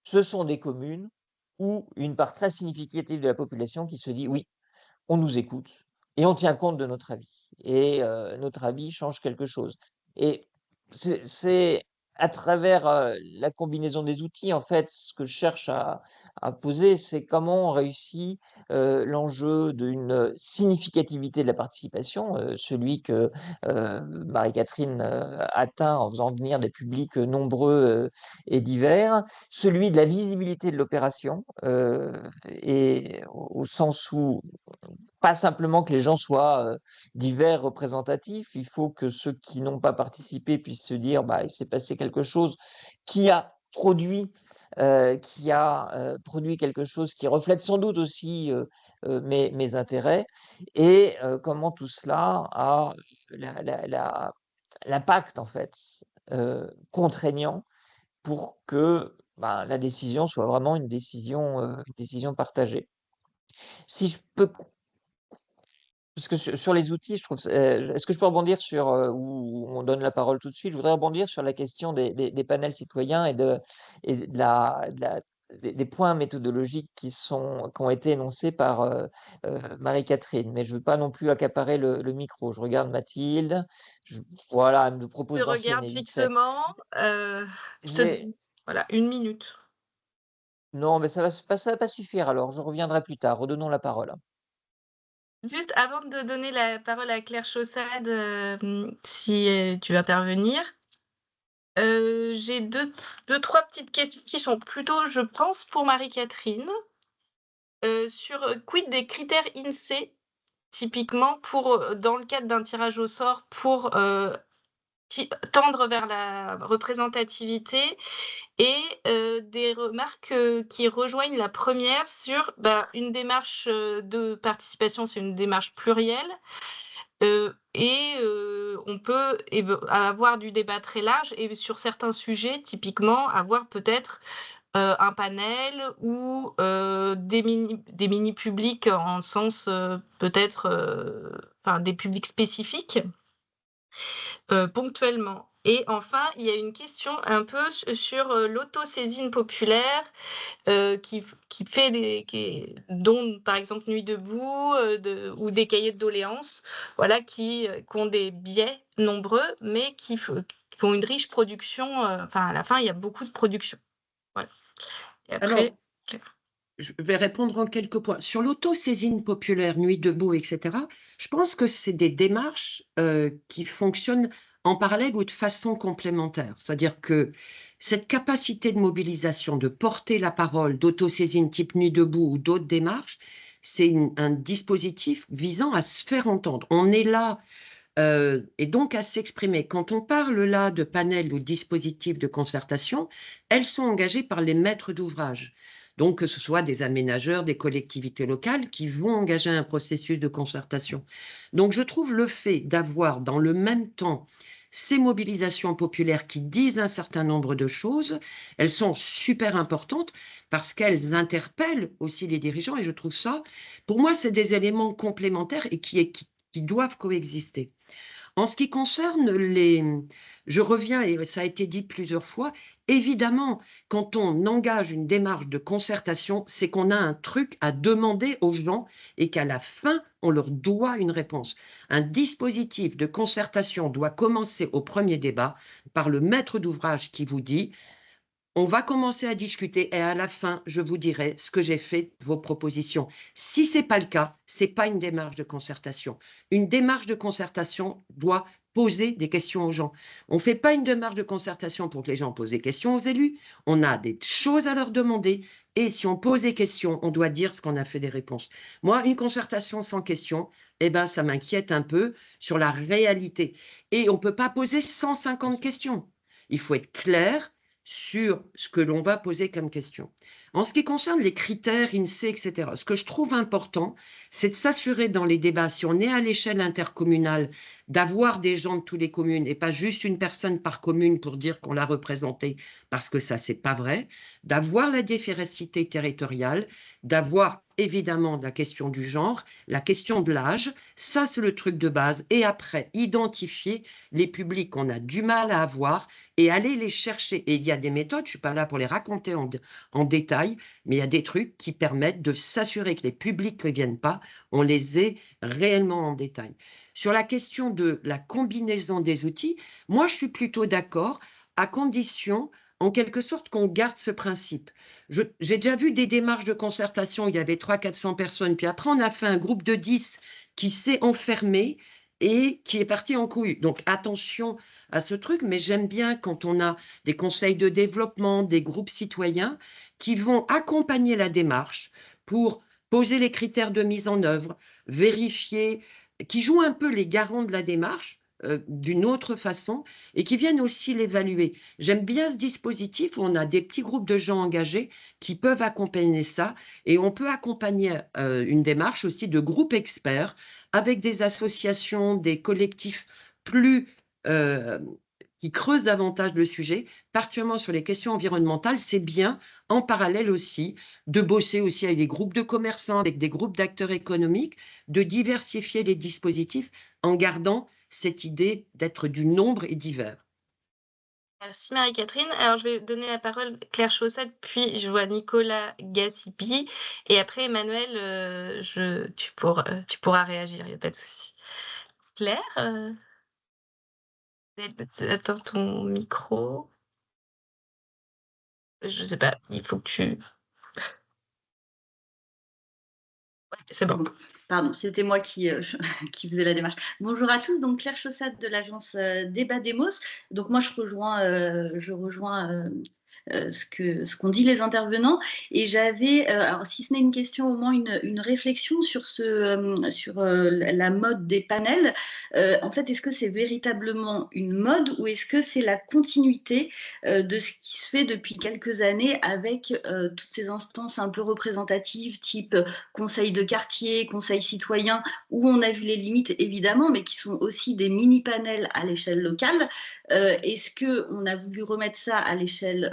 ce sont des communes où une part très significative de la population qui se dit oui, on nous écoute et on tient compte de notre avis. Et notre avis change quelque chose. Et c'est à travers la combinaison des outils, en fait, ce que je cherche à poser, c'est comment on réussit l'enjeu d'une significativité de la participation, celui que Marie-Catherine atteint en faisant venir des publics nombreux et divers, celui de la visibilité de l'opération, et au sens où pas simplement que les gens soient divers, représentatifs, il faut que ceux qui n'ont pas participé puissent se dire bah, il s'est passé quelque chose qui a produit, quelque chose qui reflète sans doute aussi mes intérêts, et comment tout cela a l'impact en fait contraignant pour que bah, la décision soit vraiment une décision partagée. Si je peux, parce que sur les outils, je trouve, est-ce que je peux rebondir sur, ou on donne la parole tout de suite? Je voudrais rebondir sur la question des panels citoyens et des points méthodologiques qui ont été énoncés par Marie-Catherine. Mais je ne veux pas non plus accaparer le micro. Je regarde Mathilde. Voilà, elle me propose Je d'enchaîner regarde vite fait. fixement. Je te voilà, 1 minute. Non, mais ça va pas suffire alors. Je reviendrai plus tard. Redonnons la parole. Juste avant de donner la parole à Claire Chaussade, si tu veux intervenir, j'ai deux, trois petites questions qui sont plutôt, je pense, pour Marie-Catherine. Sur quid des critères INSEE, typiquement, dans le cadre d'un tirage au sort pour tendre vers la représentativité, et des remarques qui rejoignent la première sur une démarche de participation, c'est une démarche plurielle, et on peut avoir du débat très large, et sur certains sujets, typiquement, avoir peut-être un panel ou des mini-publics en sens peut-être des publics spécifiques ponctuellement. Et enfin, il y a une question un peu sur l'autosaisine populaire dont par exemple Nuit debout ou des cahiers de doléances, voilà, qui ont des biais nombreux, mais qui ont une riche production. À la fin, il y a beaucoup de production. Voilà. Et après, alors, je vais répondre en quelques points. Sur l'autosaisine populaire, Nuit debout, etc., je pense que c'est des démarches qui fonctionnent en parallèle ou de façon complémentaire. C'est-à-dire que cette capacité de mobilisation, de porter la parole, d'autosaisine type Nuit debout ou d'autres démarches, c'est un dispositif visant à se faire entendre. On est là et donc à s'exprimer. Quand on parle là de panels ou de dispositifs de concertation, elles sont engagées par les maîtres d'ouvrage. Donc, que ce soit des aménageurs, des collectivités locales qui vont engager un processus de concertation. Donc, je trouve le fait d'avoir dans le même temps ces mobilisations populaires qui disent un certain nombre de choses, elles sont super importantes parce qu'elles interpellent aussi les dirigeants, et je trouve ça, pour moi, c'est des éléments complémentaires et qui doivent coexister. En ce qui concerne je reviens, et ça a été dit plusieurs fois, évidemment, quand on engage une démarche de concertation, c'est qu'on a un truc à demander aux gens et qu'à la fin, on leur doit une réponse. Un dispositif de concertation doit commencer au premier débat par le maître d'ouvrage qui vous dit on va commencer à discuter et à la fin, je vous dirai ce que j'ai fait de vos propositions. Si ce n'est pas le cas, ce n'est pas une démarche de concertation. Une démarche de concertation doit poser des questions aux gens. On ne fait pas une démarche de concertation pour que les gens posent des questions aux élus. On a des choses à leur demander et si on pose des questions, on doit dire ce qu'on a fait des réponses. Moi, une concertation sans question, ça m'inquiète un peu sur la réalité. Et on ne peut pas poser 150 questions. Il faut être clair sur ce que l'on va poser comme question. En ce qui concerne les critères INSEE, etc., ce que je trouve important, c'est de s'assurer dans les débats, si on est à l'échelle intercommunale, d'avoir des gens de toutes les communes et pas juste une personne par commune pour dire qu'on l'a représentée, parce que ça, c'est pas vrai, d'avoir la diversité territoriale, d'avoir évidemment la question du genre, la question de l'âge, ça c'est le truc de base, et après, identifier les publics qu'on a du mal à avoir et aller les chercher. Et il y a des méthodes, je ne suis pas là pour les raconter en détail, mais il y a des trucs qui permettent de s'assurer que les publics qui ne viennent pas, on les ait réellement en détail. Sur la question de la combinaison des outils, moi je suis plutôt d'accord à condition, en quelque sorte, qu'on garde ce principe. J'ai déjà vu des démarches de concertation, il y avait 300-400 personnes, puis après on a fait un groupe de 10 qui s'est enfermé et qui est parti en couille. Donc attention à ce truc, mais j'aime bien quand on a des conseils de développement, des groupes citoyens qui vont accompagner la démarche pour poser les critères de mise en œuvre, vérifier, qui jouent un peu les garants de la démarche d'une autre façon et qui viennent aussi l'évaluer. J'aime bien ce dispositif où on a des petits groupes de gens engagés qui peuvent accompagner ça et on peut accompagner une démarche aussi de groupes experts avec des associations, des collectifs plus qui creusent davantage le sujet, particulièrement sur les questions environnementales. C'est bien en parallèle aussi de bosser aussi avec des groupes de commerçants, avec des groupes d'acteurs économiques, de diversifier les dispositifs en gardant cette idée d'être du nombre et divers. Merci Marie-Catherine. Alors, je vais donner la parole à Claire Chaussade, puis je vois Nicolas Gassipi. Et après, Emmanuel, tu pourras réagir, il n'y a pas de souci. Claire, attends ton micro. Je ne sais pas, il faut que tu... Ouais, c'est bon. Pardon, c'était moi qui faisais la démarche. Bonjour à tous, donc Claire Chaussade de l'agence Débat Demos. Donc moi je rejoins ce qu'ont dit les intervenants et j'avais, alors si ce n'est une question, au moins une réflexion sur la mode des panels. En fait, est-ce que c'est véritablement une mode ou est-ce que c'est la continuité de ce qui se fait depuis quelques années avec toutes ces instances un peu représentatives type conseil de quartier, conseil citoyen, où on a vu les limites évidemment, mais qui sont aussi des mini-panels à l'échelle locale. Est-ce qu'on a voulu remettre ça à l'échelle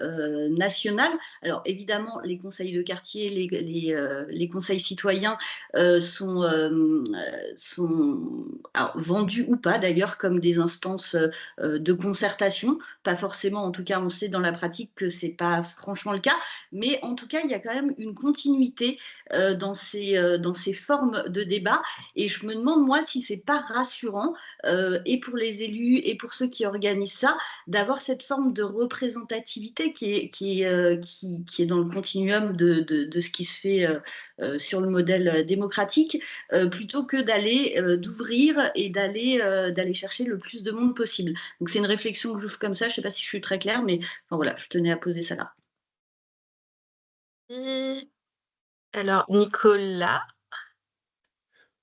nationale? Alors évidemment, les conseils de quartier, les conseils citoyens sont alors, vendus ou pas d'ailleurs comme des instances de concertation. Pas forcément, en tout cas on sait dans la pratique que c'est pas franchement le cas, mais en tout cas il y a quand même une continuité dans ces formes de débat et je me demande moi si c'est pas rassurant et pour les élus et pour ceux qui organisent ça, d'avoir cette forme de représentativité qui est dans le continuum de ce qui se fait sur le modèle démocratique, plutôt que d'ouvrir et d'aller chercher le plus de monde possible. Donc c'est une réflexion que j'ouvre comme ça, je ne sais pas si je suis très claire, mais enfin, voilà, je tenais à poser ça là. Alors, Nicolas.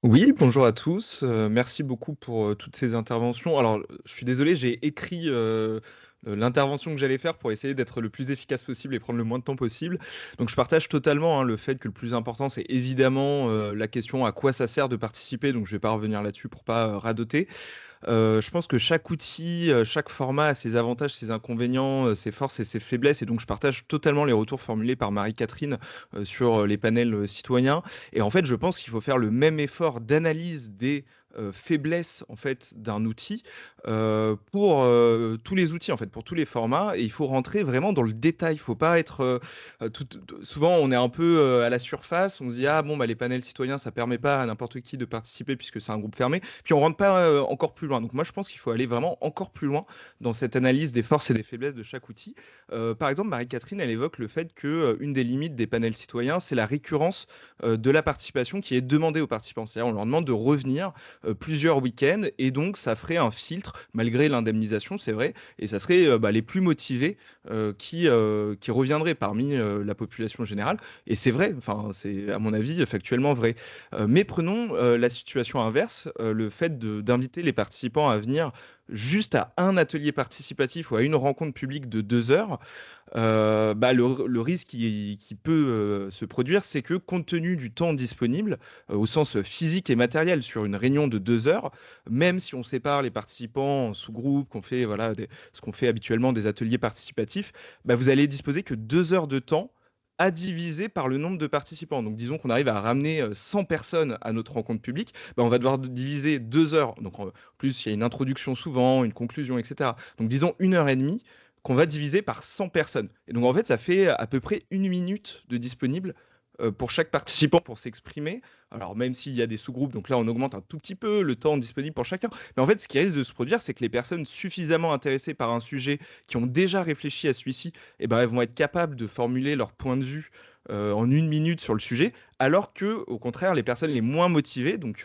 Oui, bonjour à tous. Merci beaucoup pour toutes ces interventions. Alors, je suis désolé, j'ai écrit l'intervention que j'allais faire pour essayer d'être le plus efficace possible et prendre le moins de temps possible. Donc, je partage totalement le fait que le plus important, c'est évidemment la question à quoi ça sert de participer. Donc, je ne vais pas revenir là-dessus pour pas radoter. Je pense que chaque outil, chaque format a ses avantages, ses inconvénients, ses forces et ses faiblesses. Et donc, je partage totalement les retours formulés par Marie-Catherine sur les panels citoyens. Et en fait, je pense qu'il faut faire le même effort d'analyse des faiblesses en fait d'un outil pour tous les outils en fait, pour tous les formats. Et il faut rentrer vraiment dans le détail. Il faut pas être souvent on est un peu à la surface. On se dit ah bon bah les panels citoyens ça permet pas à n'importe qui de participer puisque c'est un groupe fermé. Puis on rentre pas encore plus loin. Donc moi je pense qu'il faut aller vraiment encore plus loin dans cette analyse des forces et des faiblesses de chaque outil. Par exemple Marie-Catherine elle évoque le fait que une des limites des panels citoyens c'est la récurrence de la participation qui est demandée aux participants. C'est-à-dire on leur demande de revenir plusieurs week-ends et donc ça ferait un filtre malgré l'indemnisation c'est vrai et ça serait les plus motivés qui reviendraient parmi la population générale et c'est vrai, enfin c'est à mon avis factuellement vrai. Mais prenons la situation inverse, le fait d'inviter les participants à venir juste à un atelier participatif ou à une rencontre publique de 2 heures, le risque qui peut se produire, c'est que compte tenu du temps disponible, au sens physique et matériel, sur une réunion de 2 heures, même si on sépare les participants en sous-groupes, qu'on fait ce qu'on fait habituellement des ateliers participatifs, vous allez disposer que 2 heures de temps à diviser par le nombre de participants. Donc disons qu'on arrive à ramener 100 personnes à notre rencontre publique, on va devoir diviser 2 heures. Donc en plus, il y a une introduction souvent, une conclusion, etc. Donc disons 1h30 qu'on va diviser par 100 personnes. Et donc en fait, ça fait à peu près 1 minute de disponible pour chaque participant pour s'exprimer. Alors même s'il y a des sous-groupes, donc là on augmente un tout petit peu le temps disponible pour chacun. Mais en fait, ce qui risque de se produire, c'est que les personnes suffisamment intéressées par un sujet, qui ont déjà réfléchi à celui-ci, eh ben, elles vont être capables de formuler leur point de vue en 1 minute sur le sujet, alors que, au contraire, les personnes les moins motivées, donc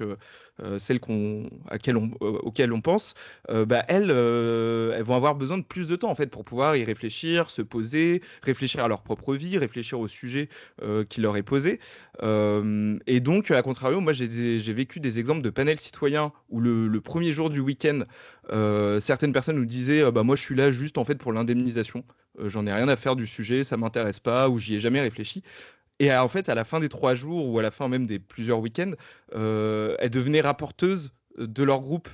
celles auxquelles on pense, elles vont avoir besoin de plus de temps en fait pour pouvoir y réfléchir, se poser, réfléchir à leur propre vie, réfléchir au sujet qui leur est posé. Et donc, à contrario, moi j'ai vécu des exemples de panels citoyens où le premier jour du week-end, certaines personnes nous disaient moi je suis là juste en fait pour l'indemnisation. J'en ai rien à faire du sujet, ça m'intéresse pas ou j'y ai jamais réfléchi. Et en fait, à la fin des 3 jours ou à la fin même des plusieurs week-ends, elles devenaient rapporteuses de leur groupe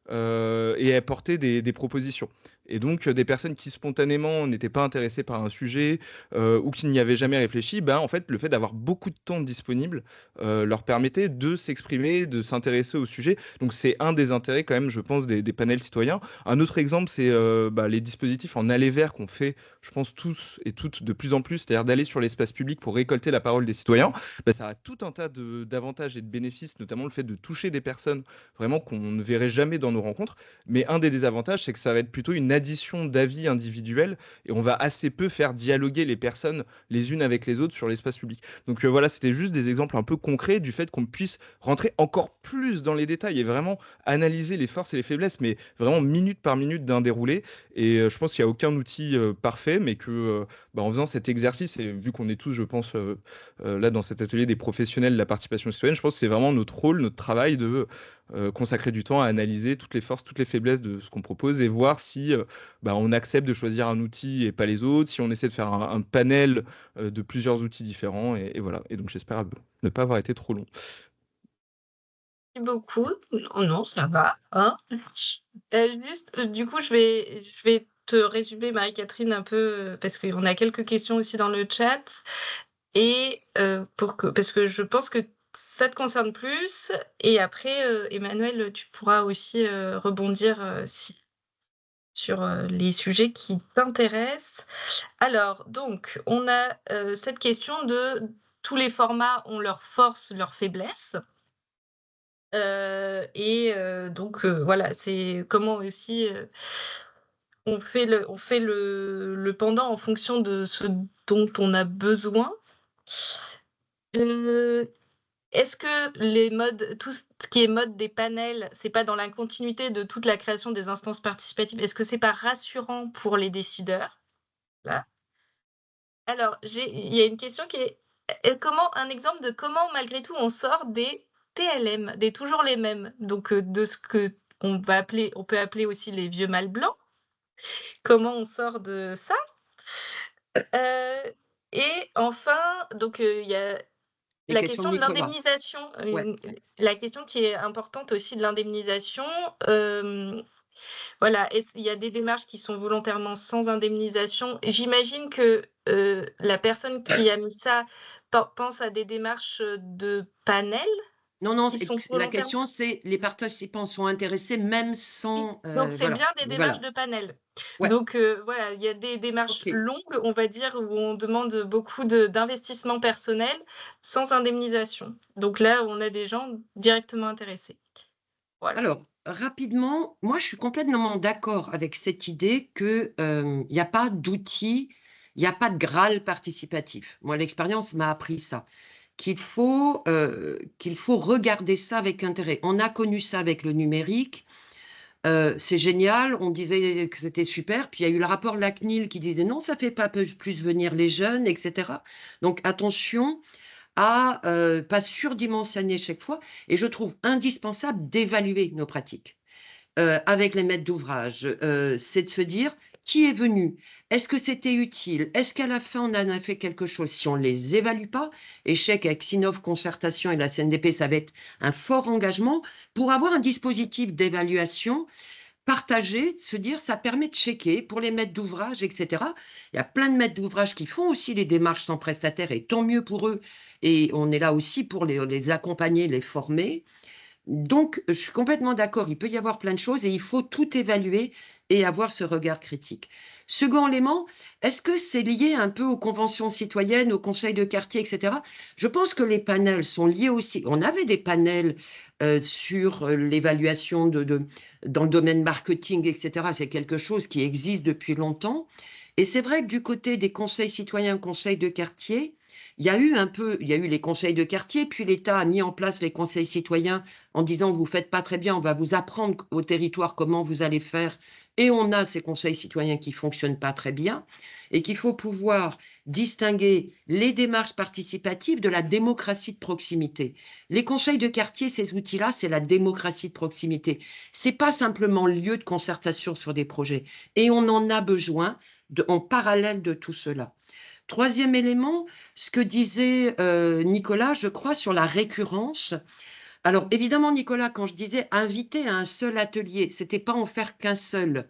et elles portaient des propositions. Et donc, des personnes qui spontanément n'étaient pas intéressées par un sujet ou qui n'y avaient jamais réfléchi, en fait, le fait d'avoir beaucoup de temps disponible leur permettait de s'exprimer, de s'intéresser au sujet. Donc, c'est un des intérêts quand même, je pense, des panels citoyens. Un autre exemple, c'est les dispositifs en aller vert qu'on fait, je pense, tous et toutes de plus en plus, c'est-à-dire d'aller sur l'espace public pour récolter la parole des citoyens. Ça a tout un tas d'avantages et de bénéfices, notamment le fait de toucher des personnes vraiment qu'on ne verrait jamais dans nos rencontres. Mais un des désavantages, c'est que ça va être plutôt une addition d'avis individuels et on va assez peu faire dialoguer les personnes les unes avec les autres sur l'espace public. Donc voilà, c'était juste des exemples un peu concrets du fait qu'on puisse rentrer encore plus dans les détails et vraiment analyser les forces et les faiblesses, mais vraiment minute par minute d'un déroulé. Et je pense qu'il n'y a aucun outil parfait, mais que en faisant cet exercice, et vu qu'on est tous, je pense, là dans cet atelier des professionnels de la participation citoyenne, je pense que c'est vraiment notre rôle, notre travail de consacrer du temps à analyser toutes les forces, toutes les faiblesses de ce qu'on propose et voir si on accepte de choisir un outil et pas les autres, si on essaie de faire un panel de plusieurs outils différents. Et voilà. Et donc j'espère ne pas avoir été trop long. Merci beaucoup. Oh non, ça va. Hein. Juste, du coup, je vais te résumer, Marie-Catherine, un peu, parce qu'on a quelques questions aussi dans le chat. Et parce que je pense que ça te concerne plus. Et après, Emmanuel, tu pourras aussi rebondir sur les sujets qui t'intéressent. Alors, donc, on a cette question de tous les formats ont leurs forces, leurs faiblesses. Donc, voilà, c'est comment aussi on fait le pendant en fonction de ce dont on a besoin. Est-ce que les modes, tout ce qui est mode des panels, c'est pas dans la continuité de toute la création des instances participatives? Est-ce que c'est pas rassurant pour les décideurs? Là. Alors, il y a une question qui est un exemple de comment malgré tout on sort des TLM, des toujours les mêmes, donc de ce que on peut appeler aussi les vieux mâles blancs. Comment on sort de ça? Et enfin, donc il y a la question de l'indemnisation, la question qui est importante aussi de l'indemnisation. Voilà, il y a des démarches qui sont volontairement sans indemnisation. J'imagine que la personne qui a mis ça pense à des démarches de panel. Non, la question c'est les participants sont intéressés même sans. Donc c'est bien des démarches de panel. Ouais. Donc voilà, il y a des démarches longues, on va dire, où on demande beaucoup d'investissement personnel sans indemnisation. Donc là, on a des gens directement intéressés. Voilà. Alors, rapidement, moi je suis complètement d'accord avec cette idée qu'il n'y a pas d'outils, il n'y a pas de Graal participatif. Moi, l'expérience m'a appris ça. Qu'il faut regarder ça avec intérêt. On a connu ça avec le numérique, c'est génial, on disait que c'était super, puis il y a eu le rapport de la CNIL qui disait non, ça ne fait pas plus venir les jeunes, etc. Donc attention à ne pas surdimensionner chaque fois, et je trouve indispensable d'évaluer nos pratiques. Avec les maîtres d'ouvrage, c'est de se dire qui est venu, est-ce que c'était utile, est-ce qu'à la fin on en a fait quelque chose. Si on ne les évalue pas, et je sais qu'avec Sinov Concertation et la CNDP, ça va être un fort engagement pour avoir un dispositif d'évaluation partagé, se dire ça permet de checker pour les maîtres d'ouvrage, etc. Il y a plein de maîtres d'ouvrage qui font aussi les démarches sans prestataire, et tant mieux pour eux, et on est là aussi pour les accompagner, les former. Donc, je suis complètement d'accord, il peut y avoir plein de choses et il faut tout évaluer et avoir ce regard critique. Second élément, est-ce que c'est lié un peu aux conventions citoyennes, aux conseils de quartier, etc. Je pense que les panels sont liés aussi. On avait des panels sur l'évaluation dans le domaine marketing, etc. C'est quelque chose qui existe depuis longtemps. Et c'est vrai que du côté des conseils citoyens, conseils de quartier, il y a eu les conseils de quartier, puis l'État a mis en place les conseils citoyens en disant vous ne faites pas très bien, on va vous apprendre au territoire comment vous allez faire. Et on a ces conseils citoyens qui ne fonctionnent pas très bien et qu'il faut pouvoir distinguer les démarches participatives de la démocratie de proximité. Les conseils de quartier, ces outils-là, c'est la démocratie de proximité. Ce n'est pas simplement le lieu de concertation sur des projets. Et on en a besoin en parallèle de tout cela. Troisième élément, ce que disait Nicolas, je crois, sur la récurrence. Alors, évidemment, Nicolas, quand je disais inviter à un seul atelier, ce n'était pas en faire qu'un seul.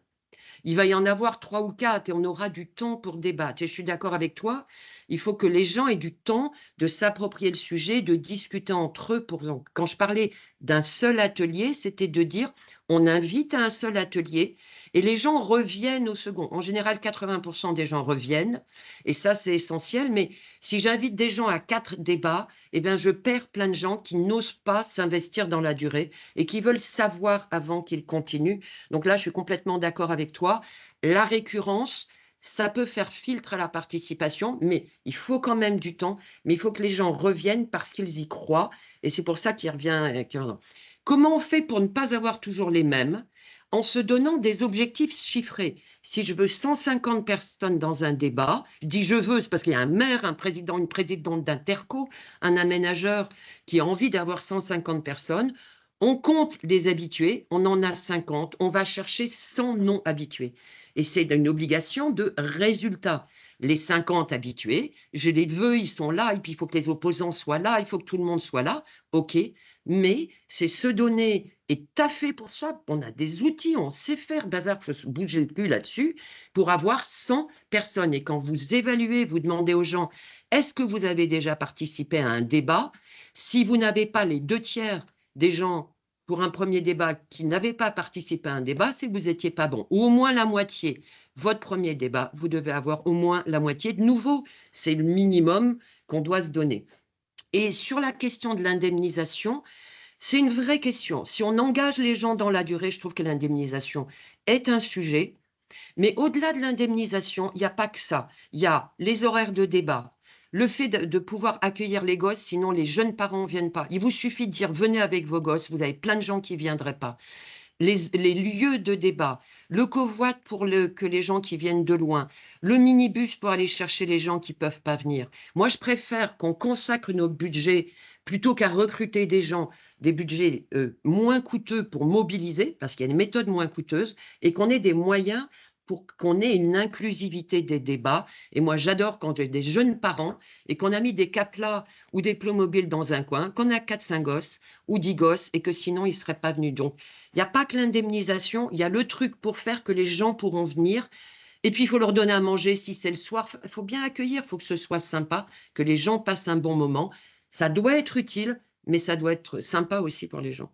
Il va y en avoir 3 ou 4 et on aura du temps pour débattre. Et je suis d'accord avec toi, il faut que les gens aient du temps de s'approprier le sujet, de discuter entre eux. Quand je parlais d'un seul atelier, c'était de dire on invite à un seul atelier et les gens reviennent au second. En général, 80% des gens reviennent et ça, c'est essentiel. Mais si j'invite des gens à 4 débats, eh bien, je perds plein de gens qui n'osent pas s'investir dans la durée et qui veulent savoir avant qu'ils continuent. Donc là, je suis complètement d'accord avec toi. La récurrence, ça peut faire filtre à la participation, mais il faut quand même du temps. Mais il faut que les gens reviennent parce qu'ils y croient. Et c'est pour ça qu'ils reviennent. Comment on fait pour ne pas avoir toujours les mêmes? En se donnant des objectifs chiffrés. Si je veux 150 personnes dans un débat, je dis je veux, c'est parce qu'il y a un maire, un président, une présidente d'interco, un aménageur qui a envie d'avoir 150 personnes. On compte les habitués, on en a 50, on va chercher 100 non habitués. Et c'est une obligation de résultat. Les 50 habitués, je les veux, ils sont là, et puis il faut que les opposants soient là, il faut que tout le monde soit là, ok, mais c'est se donner et taffer pour ça. On a des outils, on sait faire, bazar, il faut se bouger le cul là-dessus, pour avoir 100 personnes. Et quand vous évaluez, vous demandez aux gens, est-ce que vous avez déjà participé à un débat? Si vous n'avez pas les 2/3 des gens pour un premier débat qui n'avaient pas participé à un débat, c'est que vous n'étiez pas bon. Ou au moins la moitié. Votre premier débat, vous devez avoir au moins la moitié de nouveau. C'est le minimum qu'on doit se donner. Et sur la question de l'indemnisation, c'est une vraie question. Si on engage les gens dans la durée, je trouve que l'indemnisation est un sujet. Mais au-delà de l'indemnisation, il n'y a pas que ça. Il y a les horaires de débat, le fait de pouvoir accueillir les gosses, sinon les jeunes parents ne viennent pas. Il vous suffit de dire venez avec vos gosses, vous avez plein de gens qui ne viendraient pas. Les lieux de débat, le covoit pour que les gens qui viennent de loin, le minibus pour aller chercher les gens qui ne peuvent pas venir. Moi, je préfère qu'on consacre nos budgets plutôt qu'à recruter des gens, des budgets moins coûteux pour mobiliser, parce qu'il y a une méthode moins coûteuse, et qu'on ait des moyens pour qu'on ait une inclusivité des débats. Et moi, j'adore quand j'ai des jeunes parents et qu'on a mis des caplas ou des plomobiles dans un coin, qu'on a 4-5 gosses ou 10 gosses et que sinon, ils ne seraient pas venus. Donc, il n'y a pas que l'indemnisation, il y a le truc pour faire que les gens pourront venir. Et puis, il faut leur donner à manger si c'est le soir. Il faut bien accueillir, il faut que ce soit sympa, que les gens passent un bon moment. Ça doit être utile, mais ça doit être sympa aussi pour les gens.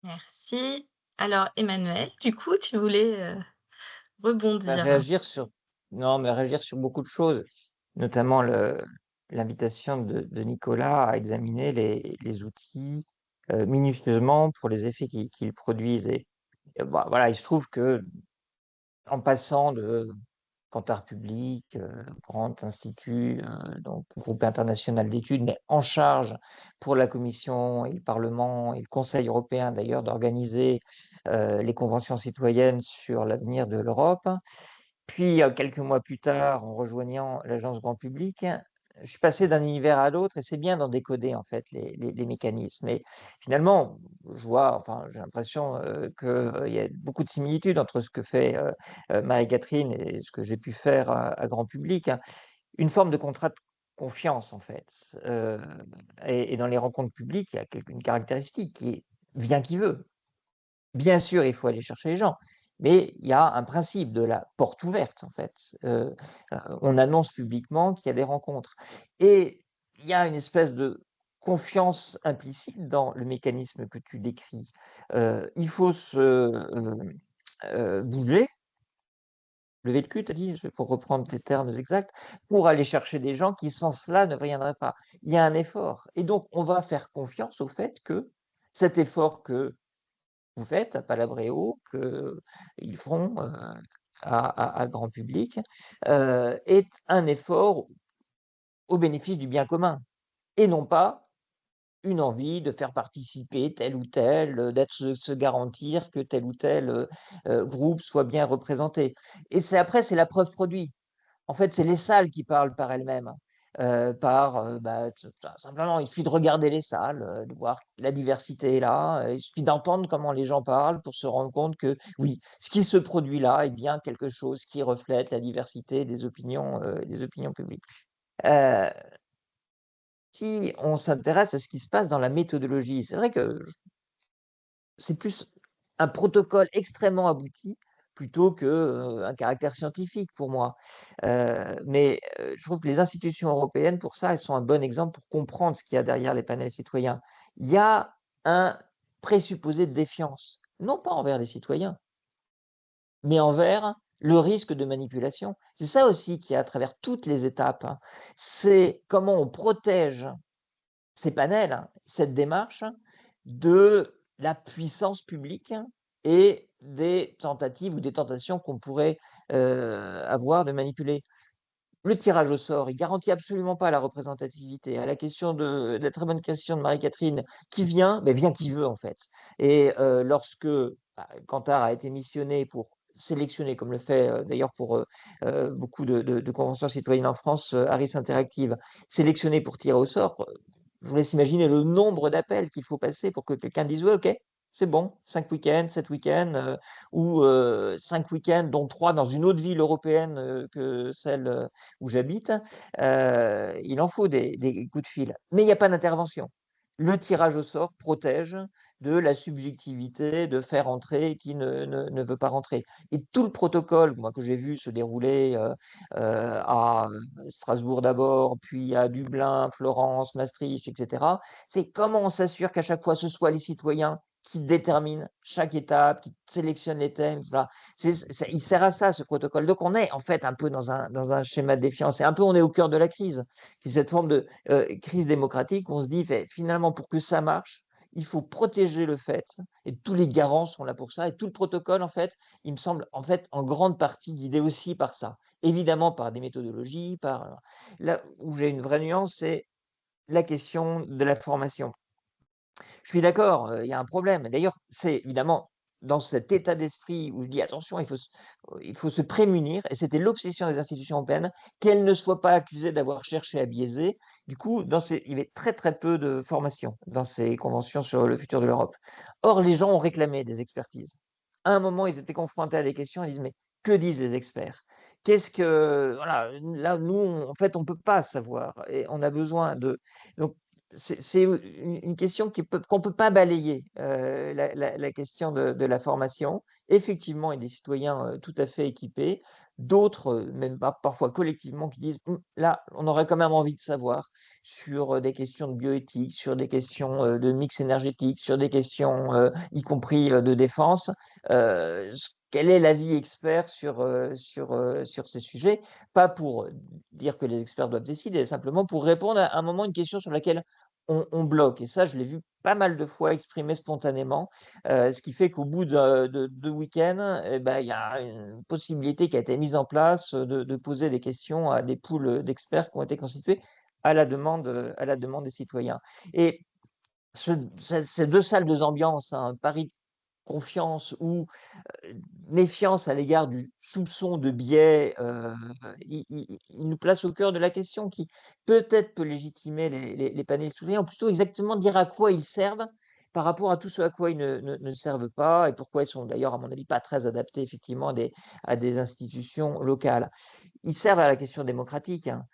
Merci. Alors, Emmanuel, du coup, tu voulais rebondir. Réagir sur beaucoup de choses, notamment l'invitation de Nicolas à examiner les outils minutieusement pour les effets qu'ils produisent. Et voilà, il se trouve que en passant de Kantar Public, grand institut, donc groupe international d'études, mais en charge pour la Commission et le Parlement et le Conseil européen d'ailleurs d'organiser les conventions citoyennes sur l'avenir de l'Europe. Puis, quelques mois plus tard, en rejoignant l'agence grand public, je suis passé d'un univers à l'autre et c'est bien d'en décoder en fait les mécanismes. Et finalement, j'ai l'impression qu'il y a beaucoup de similitudes entre ce que fait Marie-Catherine et ce que j'ai pu faire à grand public. Une forme de contrat de confiance en fait. Et dans les rencontres publiques, il y a une caractéristique qui est vient qui veut. Bien sûr, il faut aller chercher les gens, mais il y a un principe de la porte ouverte, en fait. On annonce publiquement qu'il y a des rencontres. Et il y a une espèce de confiance implicite dans le mécanisme que tu décris. Il faut bouger, lever le cul, tu as dit, pour reprendre tes termes exacts, pour aller chercher des gens qui, sans cela, ne viendraient pas. Il y a un effort. Et donc, on va faire confiance au fait que cet effort que vous faites à Palabréo, qu'ils feront à grand public, est un effort au bénéfice du bien commun, et non pas une envie de faire participer tel ou tel, se garantir que tel ou tel groupe soit bien représenté. Et après, c'est la preuve produit. En fait, c'est les salles qui parlent par elles-mêmes. Simplement, il suffit de regarder les salles, de voir que la diversité est là. Il suffit d'entendre comment les gens parlent pour se rendre compte que oui, ce qui se produit là est bien quelque chose qui reflète la diversité des opinions publiques. Si on s'intéresse à ce qui se passe dans la méthodologie, c'est vrai que c'est plus un protocole extrêmement abouti plutôt qu'un caractère scientifique pour moi. Mais je trouve que les institutions européennes, pour ça, elles sont un bon exemple pour comprendre ce qu'il y a derrière les panels citoyens. Il y a un présupposé de défiance, non pas envers les citoyens, mais envers le risque de manipulation. C'est ça aussi qui est à travers toutes les étapes. C'est comment on protège ces panels, cette démarche de la puissance publique et des tentatives ou des tentations qu'on pourrait avoir de manipuler. Le tirage au sort, il garantit absolument pas la représentativité. À la question la très bonne question de Marie-Catherine, qui vient? Ben, vient qui veut en fait. Et lorsque Kantar a été missionné pour sélectionner, comme le fait d'ailleurs pour beaucoup de conventions citoyennes en France, Harris Interactive, sélectionné pour tirer au sort, je vous laisse imaginer le nombre d'appels qu'il faut passer pour que quelqu'un dise ouais, ok, c'est bon, 5 week-ends, 7 week-ends, ou 5 week-ends, dont 3 dans une autre ville européenne que celle où j'habite. Il en faut des coups de fil. Mais il n'y a pas d'intervention. Le tirage au sort protège de la subjectivité de faire entrer qui ne veut pas rentrer. Et tout le protocole, moi, que j'ai vu se dérouler à Strasbourg d'abord, puis à Dublin, Florence, Maastricht, etc., c'est comment on s'assure qu'à chaque fois ce soit les citoyens qui déterminent chaque étape, qui sélectionnent les thèmes. Voilà. Il sert à ça, ce protocole. Donc on est en fait un peu dans un schéma de défiance, et un peu on est au cœur de la crise. C'est cette forme de crise démocratique où on se dit finalement pour que ça marche, il faut protéger le fait, et tous les garants sont là pour ça, et tout le protocole, en fait, il me semble, en fait, en grande partie guidé aussi par ça. Évidemment, par des méthodologies, là où j'ai une vraie nuance, c'est la question de la formation. Je suis d'accord, il y a un problème. D'ailleurs, c'est évidemment dans cet état d'esprit où je dis attention, il faut se prémunir, et c'était l'obsession des institutions européennes, qu'elles ne soient pas accusées d'avoir cherché à biaiser. Du coup, il y avait très très peu de formation dans ces conventions sur le futur de l'Europe. Or, les gens ont réclamé des expertises. À un moment, ils étaient confrontés à des questions, ils disent mais que disent les experts? Voilà, là, nous, en fait, on ne peut pas savoir, et on a besoin de. Donc, c'est une question qu'on ne peut pas balayer, la question de la formation. Effectivement, il y a des citoyens tout à fait équipés, d'autres, même parfois collectivement, qui disent là, on aurait quand même envie de savoir sur des questions de bioéthique, sur des questions de mix énergétique, sur des questions, y compris de défense. Quel est l'avis expert sur ces sujets? Pas pour dire que les experts doivent décider, simplement pour répondre à un moment une question sur laquelle on bloque. Et ça, je l'ai vu pas mal de fois exprimé spontanément, ce qui fait qu'au bout de 2 week-ends, il y a une possibilité qui a été mise en place de poser des questions à des poules d'experts qui ont été constituées à la demande des citoyens. Et ces deux salles, deux ambiances, un pari de confiance ou méfiance à l'égard du soupçon de biais, il nous place au cœur de la question qui peut-être peut légitimer les panels citoyens, ou plutôt exactement dire à quoi ils servent par rapport à tout ce à quoi ils ne servent pas, et pourquoi ils sont d'ailleurs, à mon avis, pas très adaptés effectivement à des institutions locales. Ils servent à la question démocratique, hein.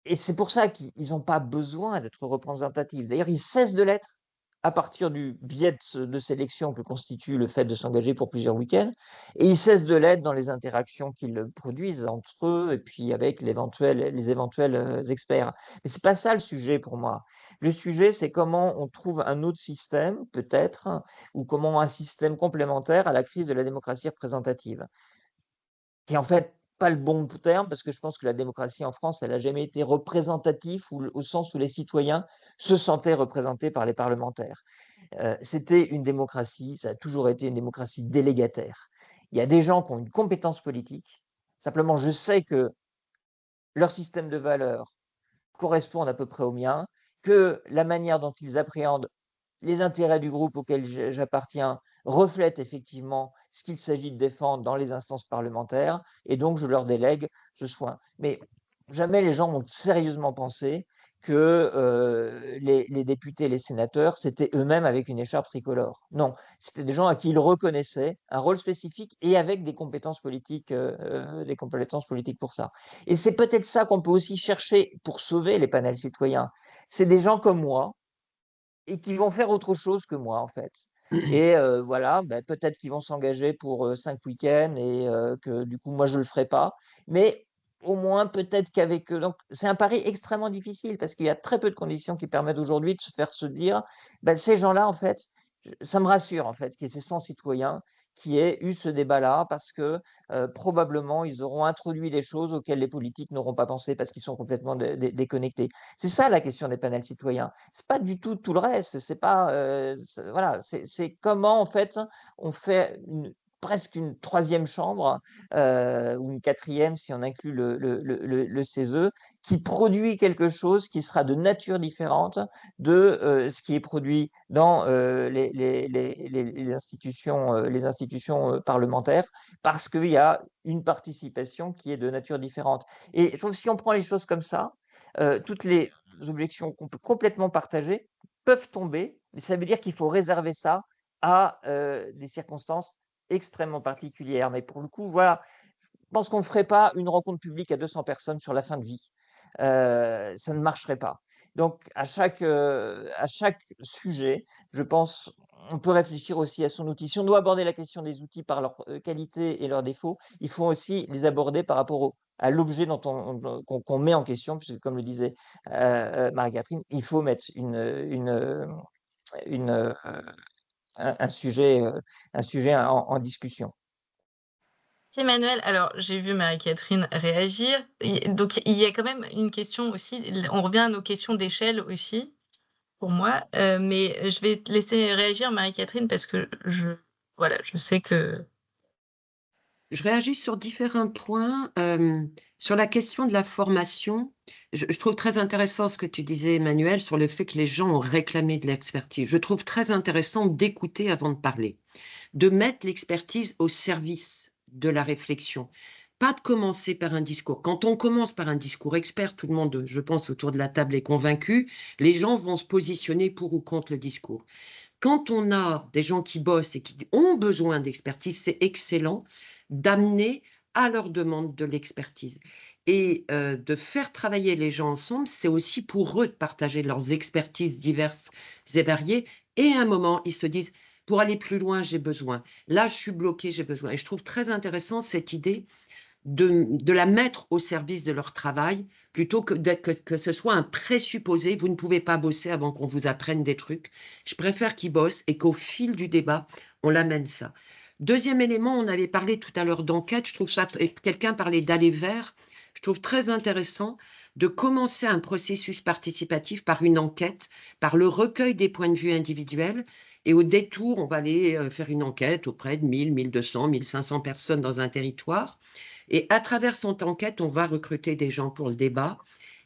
Et c'est pour ça qu'ils n'ont pas besoin d'être représentatifs. D'ailleurs, ils cessent de l'être à partir du biais de sélection que constitue le fait de s'engager pour plusieurs week-ends, et ils cessent de l'être dans les interactions qu'ils produisent entre eux et puis avec les éventuels experts. Mais c'est pas ça le sujet pour moi. Le sujet, c'est comment on trouve un autre système, peut-être, ou comment un système complémentaire à la crise de la démocratie représentative, qui est en fait pas le bon terme, parce que je pense que la démocratie en France, elle n'a jamais été représentative au sens où les citoyens se sentaient représentés par les parlementaires. C'était une démocratie, ça a toujours été une démocratie délégataire. Il y a des gens qui ont une compétence politique. Simplement, je sais que leur système de valeurs correspond à peu près au mien, que la manière dont ils appréhendent les intérêts du groupe auquel j'appartiens reflètent effectivement ce qu'il s'agit de défendre dans les instances parlementaires, et donc je leur délègue ce soin. Mais jamais les gens ont sérieusement pensé que les députés et les sénateurs, c'était eux-mêmes avec une écharpe tricolore. Non, c'était des gens à qui ils reconnaissaient un rôle spécifique et avec des compétences politiques pour ça. Et c'est peut-être ça qu'on peut aussi chercher pour sauver les panels citoyens. C'est des gens comme moi, et qui vont faire autre chose que moi, en fait. Et voilà, peut-être qu'ils vont s'engager pour 5 week-ends et que du coup, moi, je ne le ferai pas. Mais au moins, peut-être qu'avec eux. Donc, c'est un pari extrêmement difficile parce qu'il y a très peu de conditions qui permettent aujourd'hui de se faire se dire ces gens-là, en fait, ça me rassure, en fait, qu'il y ait ces 100 citoyens qui aient eu ce débat-là parce que probablement, ils auront introduit des choses auxquelles les politiques n'auront pas pensé parce qu'ils sont complètement déconnectés. C'est ça la question des panels citoyens. C'est pas du tout le reste. C'est pas voilà. C'est comment en fait on fait presque une troisième chambre ou une quatrième si on inclut le CESE, qui produit quelque chose qui sera de nature différente de ce qui est produit dans les institutions parlementaires, parce qu'il y a une participation qui est de nature différente. Et je trouve que si on prend les choses comme ça, toutes les objections qu'on peut complètement partager peuvent tomber, mais ça veut dire qu'il faut réserver ça à des circonstances extrêmement particulières. Mais pour le coup, voilà, je pense qu'on ne ferait pas une rencontre publique à 200 personnes sur la fin de vie. Ça ne marcherait pas. Donc, à chaque sujet, je pense, on peut réfléchir aussi à son outil. Si on doit aborder la question des outils par leur qualité et leurs défauts, il faut aussi les aborder par rapport à l'objet qu'on met en question, puisque comme le disait Marie-Catherine, il faut mettre un sujet en discussion. Merci Emmanuel. Alors, j'ai vu Marie-Catherine réagir. Donc, il y a quand même une question aussi. On revient à nos questions d'échelle aussi, pour moi. Mais je vais te laisser réagir, Marie-Catherine, parce que je sais que... Je réagis sur différents points. Sur la question de la formation, je trouve très intéressant ce que tu disais, Emmanuel, sur le fait que les gens ont réclamé de l'expertise. Je trouve très intéressant d'écouter avant de parler, de mettre l'expertise au service de la réflexion. Pas de commencer par un discours. Quand on commence par un discours expert, tout le monde, je pense, autour de la table est convaincu, les gens vont se positionner pour ou contre le discours. Quand on a des gens qui bossent et qui ont besoin d'expertise, c'est excellent d'amener à leur demande de l'expertise. Et de faire travailler les gens ensemble, c'est aussi pour eux de partager leurs expertises diverses et variées. Et à un moment, ils se disent, pour aller plus loin, j'ai besoin. Là, je suis bloqué, j'ai besoin. Et je trouve très intéressant cette idée de la mettre au service de leur travail, plutôt que ce soit un présupposé. Vous ne pouvez pas bosser avant qu'on vous apprenne des trucs. Je préfère qu'ils bossent et qu'au fil du débat, on l'amène ça. Deuxième élément, on avait parlé tout à l'heure d'enquête. Je trouve ça, quelqu'un parlait d'aller vers. Je trouve très intéressant de commencer un processus participatif par une enquête, par le recueil des points de vue individuels. Et au détour, on va aller faire une enquête auprès de 1000, 1200, 1500 personnes dans un territoire. Et à travers cette enquête, on va recruter des gens pour le débat.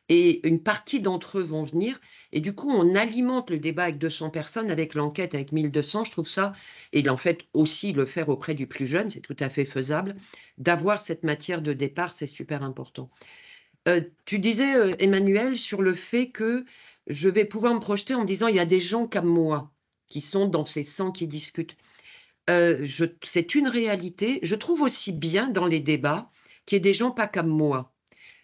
Et une partie d'entre eux vont venir. Et du coup, on alimente le débat avec 200 personnes, avec l'enquête avec 1200. Je trouve ça, et en fait aussi le faire auprès du plus jeune, c'est tout à fait faisable. D'avoir cette matière de départ, c'est super important. Tu disais, Emmanuel, sur le fait que je vais pouvoir me projeter en me disant, il y a des gens comme moi qui sont dans ces 100 qui discutent. C'est une réalité. Je trouve aussi bien dans les débats qu'il y ait des gens pas comme moi.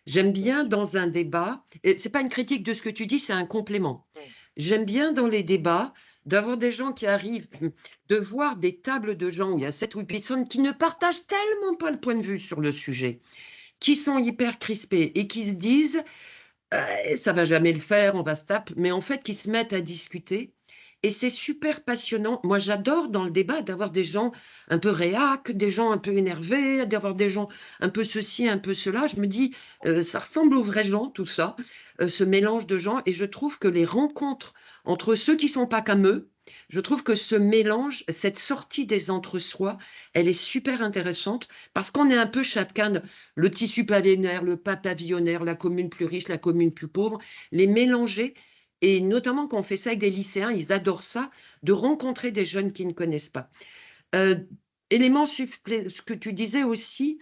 J'aime bien dans un débat, ce n'est pas une critique de ce que tu dis, c'est un complément. J'aime bien dans les débats d'avoir des gens qui arrivent, de voir des tables de gens où il y a 7 ou 8 personnes qui ne partagent tellement pas le point de vue sur le sujet, qui sont hyper crispés et qui se disent ça va jamais le faire, on va se taper, mais en fait qui se mettent à discuter. Et c'est super passionnant. Moi, j'adore dans le débat d'avoir des gens un peu réac, des gens un peu énervés, d'avoir des gens un peu ceci, un peu cela. Je me dis, ça ressemble aux vrais gens, tout ça, ce mélange de gens. Et je trouve que les rencontres entre ceux qui sont pas comme eux, je trouve que ce mélange, cette sortie des entre-soi, elle est super intéressante parce qu'on est un peu chacun, le tissu pavillonnaire, le pas pavillonnaire, la commune plus riche, la commune plus pauvre, les mélanger. Et notamment quand on fait ça avec des lycéens, ils adorent ça, de rencontrer des jeunes qui ne connaissent pas. Élément ce que tu disais aussi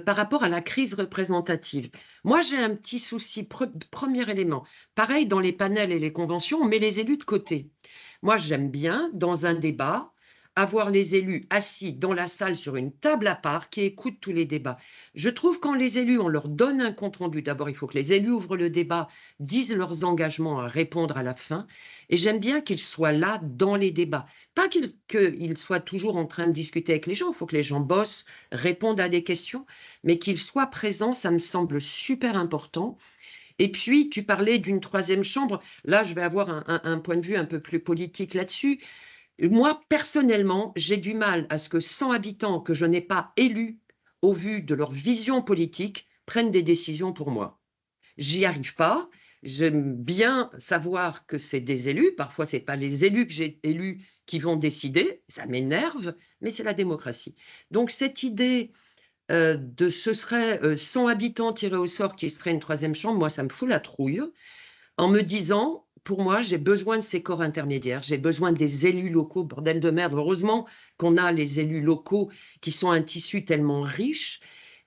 par rapport à la crise représentative. Moi, j'ai un petit souci. Premier élément, pareil dans les panels et les conventions, on met les élus de côté. Moi, j'aime bien, dans un débat, avoir les élus assis dans la salle sur une table à part qui écoutent tous les débats. Je trouve quand les élus, on leur donne un compte-rendu, d'abord, il faut que les élus ouvrent le débat, disent leurs engagements à répondre à la fin, et j'aime bien qu'ils soient là dans les débats. Pas qu'ils soient toujours en train de discuter avec les gens, il faut que les gens bossent, répondent à des questions, mais qu'ils soient présents, ça me semble super important. Et puis, tu parlais d'une troisième chambre. Là, je vais avoir un point de vue un peu plus politique là-dessus. Moi, personnellement, j'ai du mal à ce que 100 habitants que je n'ai pas élus au vu de leur vision politique prennent des décisions pour moi. J'y arrive pas. J'aime bien savoir que c'est des élus. Parfois, ce n'est pas les élus que j'ai élus qui vont décider. Ça m'énerve, mais c'est la démocratie. Donc, cette idée de ce serait 100 habitants tirés au sort qui serait une troisième chambre, moi, ça me fout la trouille en me disant, pour moi, j'ai besoin de ces corps intermédiaires, j'ai besoin des élus locaux, bordel de merde. Heureusement qu'on a les élus locaux qui sont un tissu tellement riche.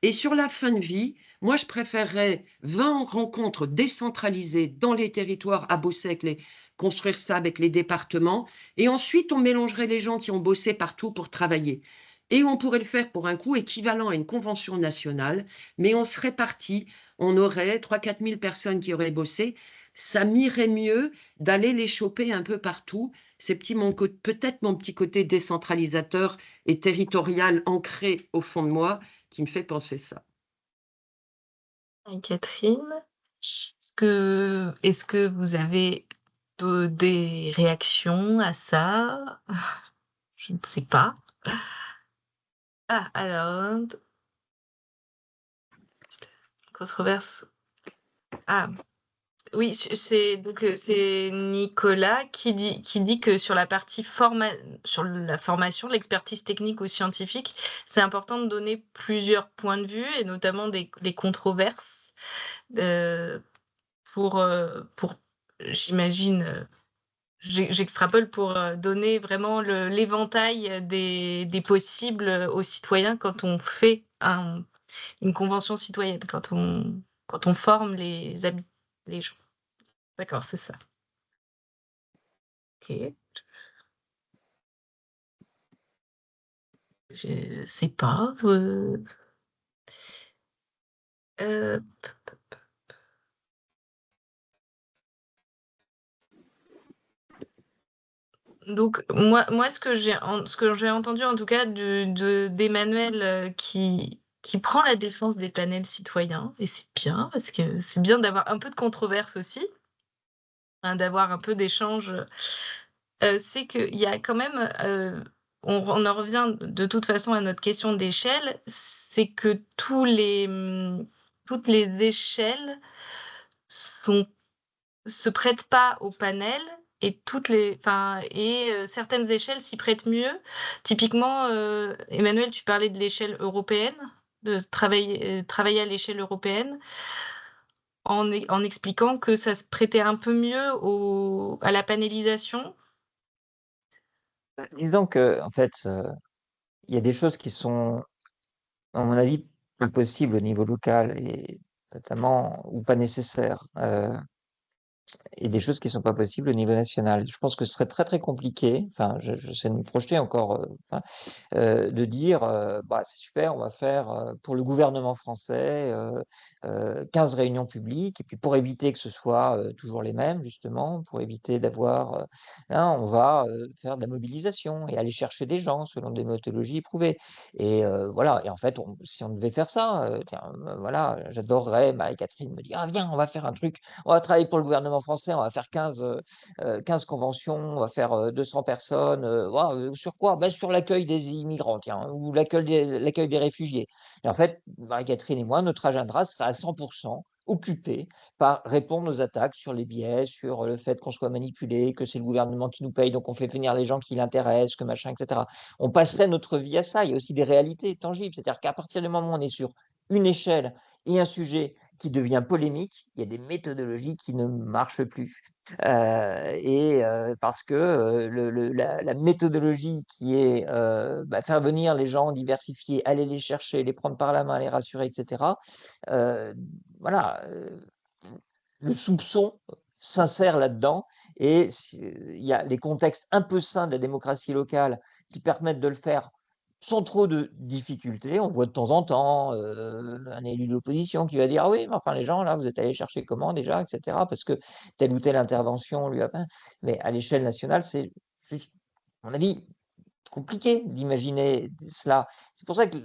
Et sur la fin de vie, moi, je préférerais 20 rencontres décentralisées dans les territoires à bosser avec construire ça avec les départements. Et ensuite, on mélangerait les gens qui ont bossé partout pour travailler. Et on pourrait le faire pour un coût équivalent à une convention nationale, mais on serait parti, on aurait 3 000 à 4 000 personnes qui auraient bossé. Ça m'irait mieux d'aller les choper un peu partout. C'est peut-être mon petit côté décentralisateur et territorial ancré au fond de moi qui me fait penser ça. Catherine, est-ce que vous avez des réactions à ça? Je ne sais pas. Ah, alors, controverse. Ah, oui, c'est Nicolas qui dit que sur la partie sur la formation, l'expertise technique ou scientifique, c'est important de donner plusieurs points de vue et notamment des controverses pour j'imagine, j'extrapole pour donner vraiment l'éventail des possibles aux citoyens quand on fait une convention citoyenne, quand on forme les gens. D'accord, c'est ça. Ok. Je sais pas. Donc moi ce que j'ai entendu en tout cas d'Emmanuel qui prend la défense des panels citoyens, et c'est bien parce que c'est bien d'avoir un peu de controverse aussi, hein, d'avoir un peu d'échange. C'est qu'il y a quand même, on en revient de toute façon à notre question d'échelle, c'est que toutes les échelles se prêtent pas au panel et certaines échelles s'y prêtent mieux. Typiquement, Emmanuel, tu parlais de l'échelle européenne, de travailler à l'échelle européenne, en expliquant que ça se prêtait un peu mieux à la panélisation. Disons que, en fait, il y a des choses qui sont, à mon avis, pas possibles au niveau local et notamment ou pas nécessaires. et des choses qui ne sont pas possibles au niveau national. Je pense que ce serait très très compliqué, enfin j'essaie de me projeter encore, de dire bah, c'est super, on va faire pour le gouvernement français 15 réunions publiques, et puis pour éviter que ce soit toujours les mêmes, justement, pour éviter d'avoir, on va faire de la mobilisation et aller chercher des gens selon des méthodologies éprouvées. Et voilà, et en fait, si on devait faire ça, voilà, j'adorerais, Marie-Catherine me dit, ah viens, on va faire un truc, on va travailler pour le gouvernement français, on va faire 15 conventions, on va faire 200 personnes. Sur quoi? Ben, sur l'accueil des immigrants, tiens, ou l'accueil des réfugiés. Et en fait, Marie-Catherine et moi, notre agenda serait à 100% occupé par répondre aux attaques sur les biais, sur le fait qu'on soit manipulé, que c'est le gouvernement qui nous paye, donc on fait venir les gens qui l'intéressent, que machin, etc. On passerait notre vie à ça. Il y a aussi des réalités tangibles. C'est-à-dire qu'à partir du moment où on est sur une échelle et un sujet qui devient polémique, il y a des méthodologies qui ne marchent plus. Parce que la méthodologie qui est faire venir les gens diversifiés, aller les chercher, les prendre par la main, les rassurer, etc. Voilà, le soupçon s'insère là-dedans, et il y a les contextes un peu sains de la démocratie locale qui permettent de le faire sans trop de difficultés. On voit de temps en temps un élu de l'opposition qui va dire ah oui, mais enfin les gens là, vous êtes allés chercher comment déjà, etc. Parce que telle ou telle intervention lui a. Mais à l'échelle nationale, c'est juste, à mon avis, compliqué d'imaginer cela. C'est pour ça que,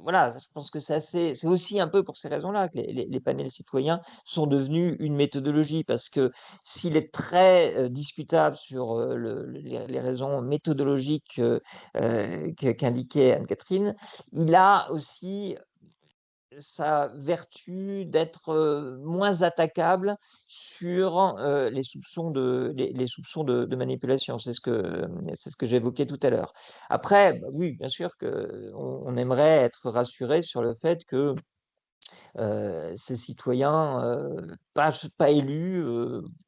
voilà, je pense que c'est aussi un peu pour ces raisons-là que les panels citoyens sont devenus une méthodologie, parce que s'il est très discutable sur les raisons méthodologiques qu'indiquait Anne-Catherine, il a aussi sa vertu d'être moins attaquable sur les soupçons de manipulation. C'est ce que j'évoquais tout à l'heure. Après, bah oui, bien sûr qu'on aimerait être rassuré sur le fait que ces citoyens pas élus,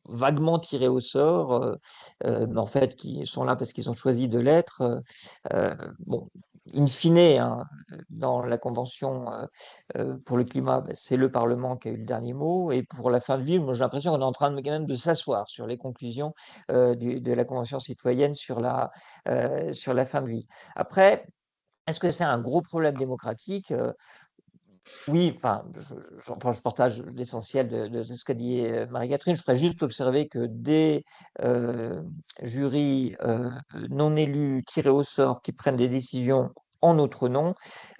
vaguement tirés au sort, mais en fait qui sont là parce qu'ils ont choisi de l'être. Bon, in fine, hein, dans la Convention pour le climat, c'est le Parlement qui a eu le dernier mot. Et pour la fin de vie, moi j'ai l'impression qu'on est en train quand même de s'asseoir sur les conclusions de la Convention citoyenne sur la fin de vie. Après, est-ce que c'est un gros problème démocratique? Oui, enfin, je partage l'essentiel de ce qu'a dit Marie-Catherine. Je ferais juste observer que des jurys non élus, tirés au sort, qui prennent des décisions en notre nom,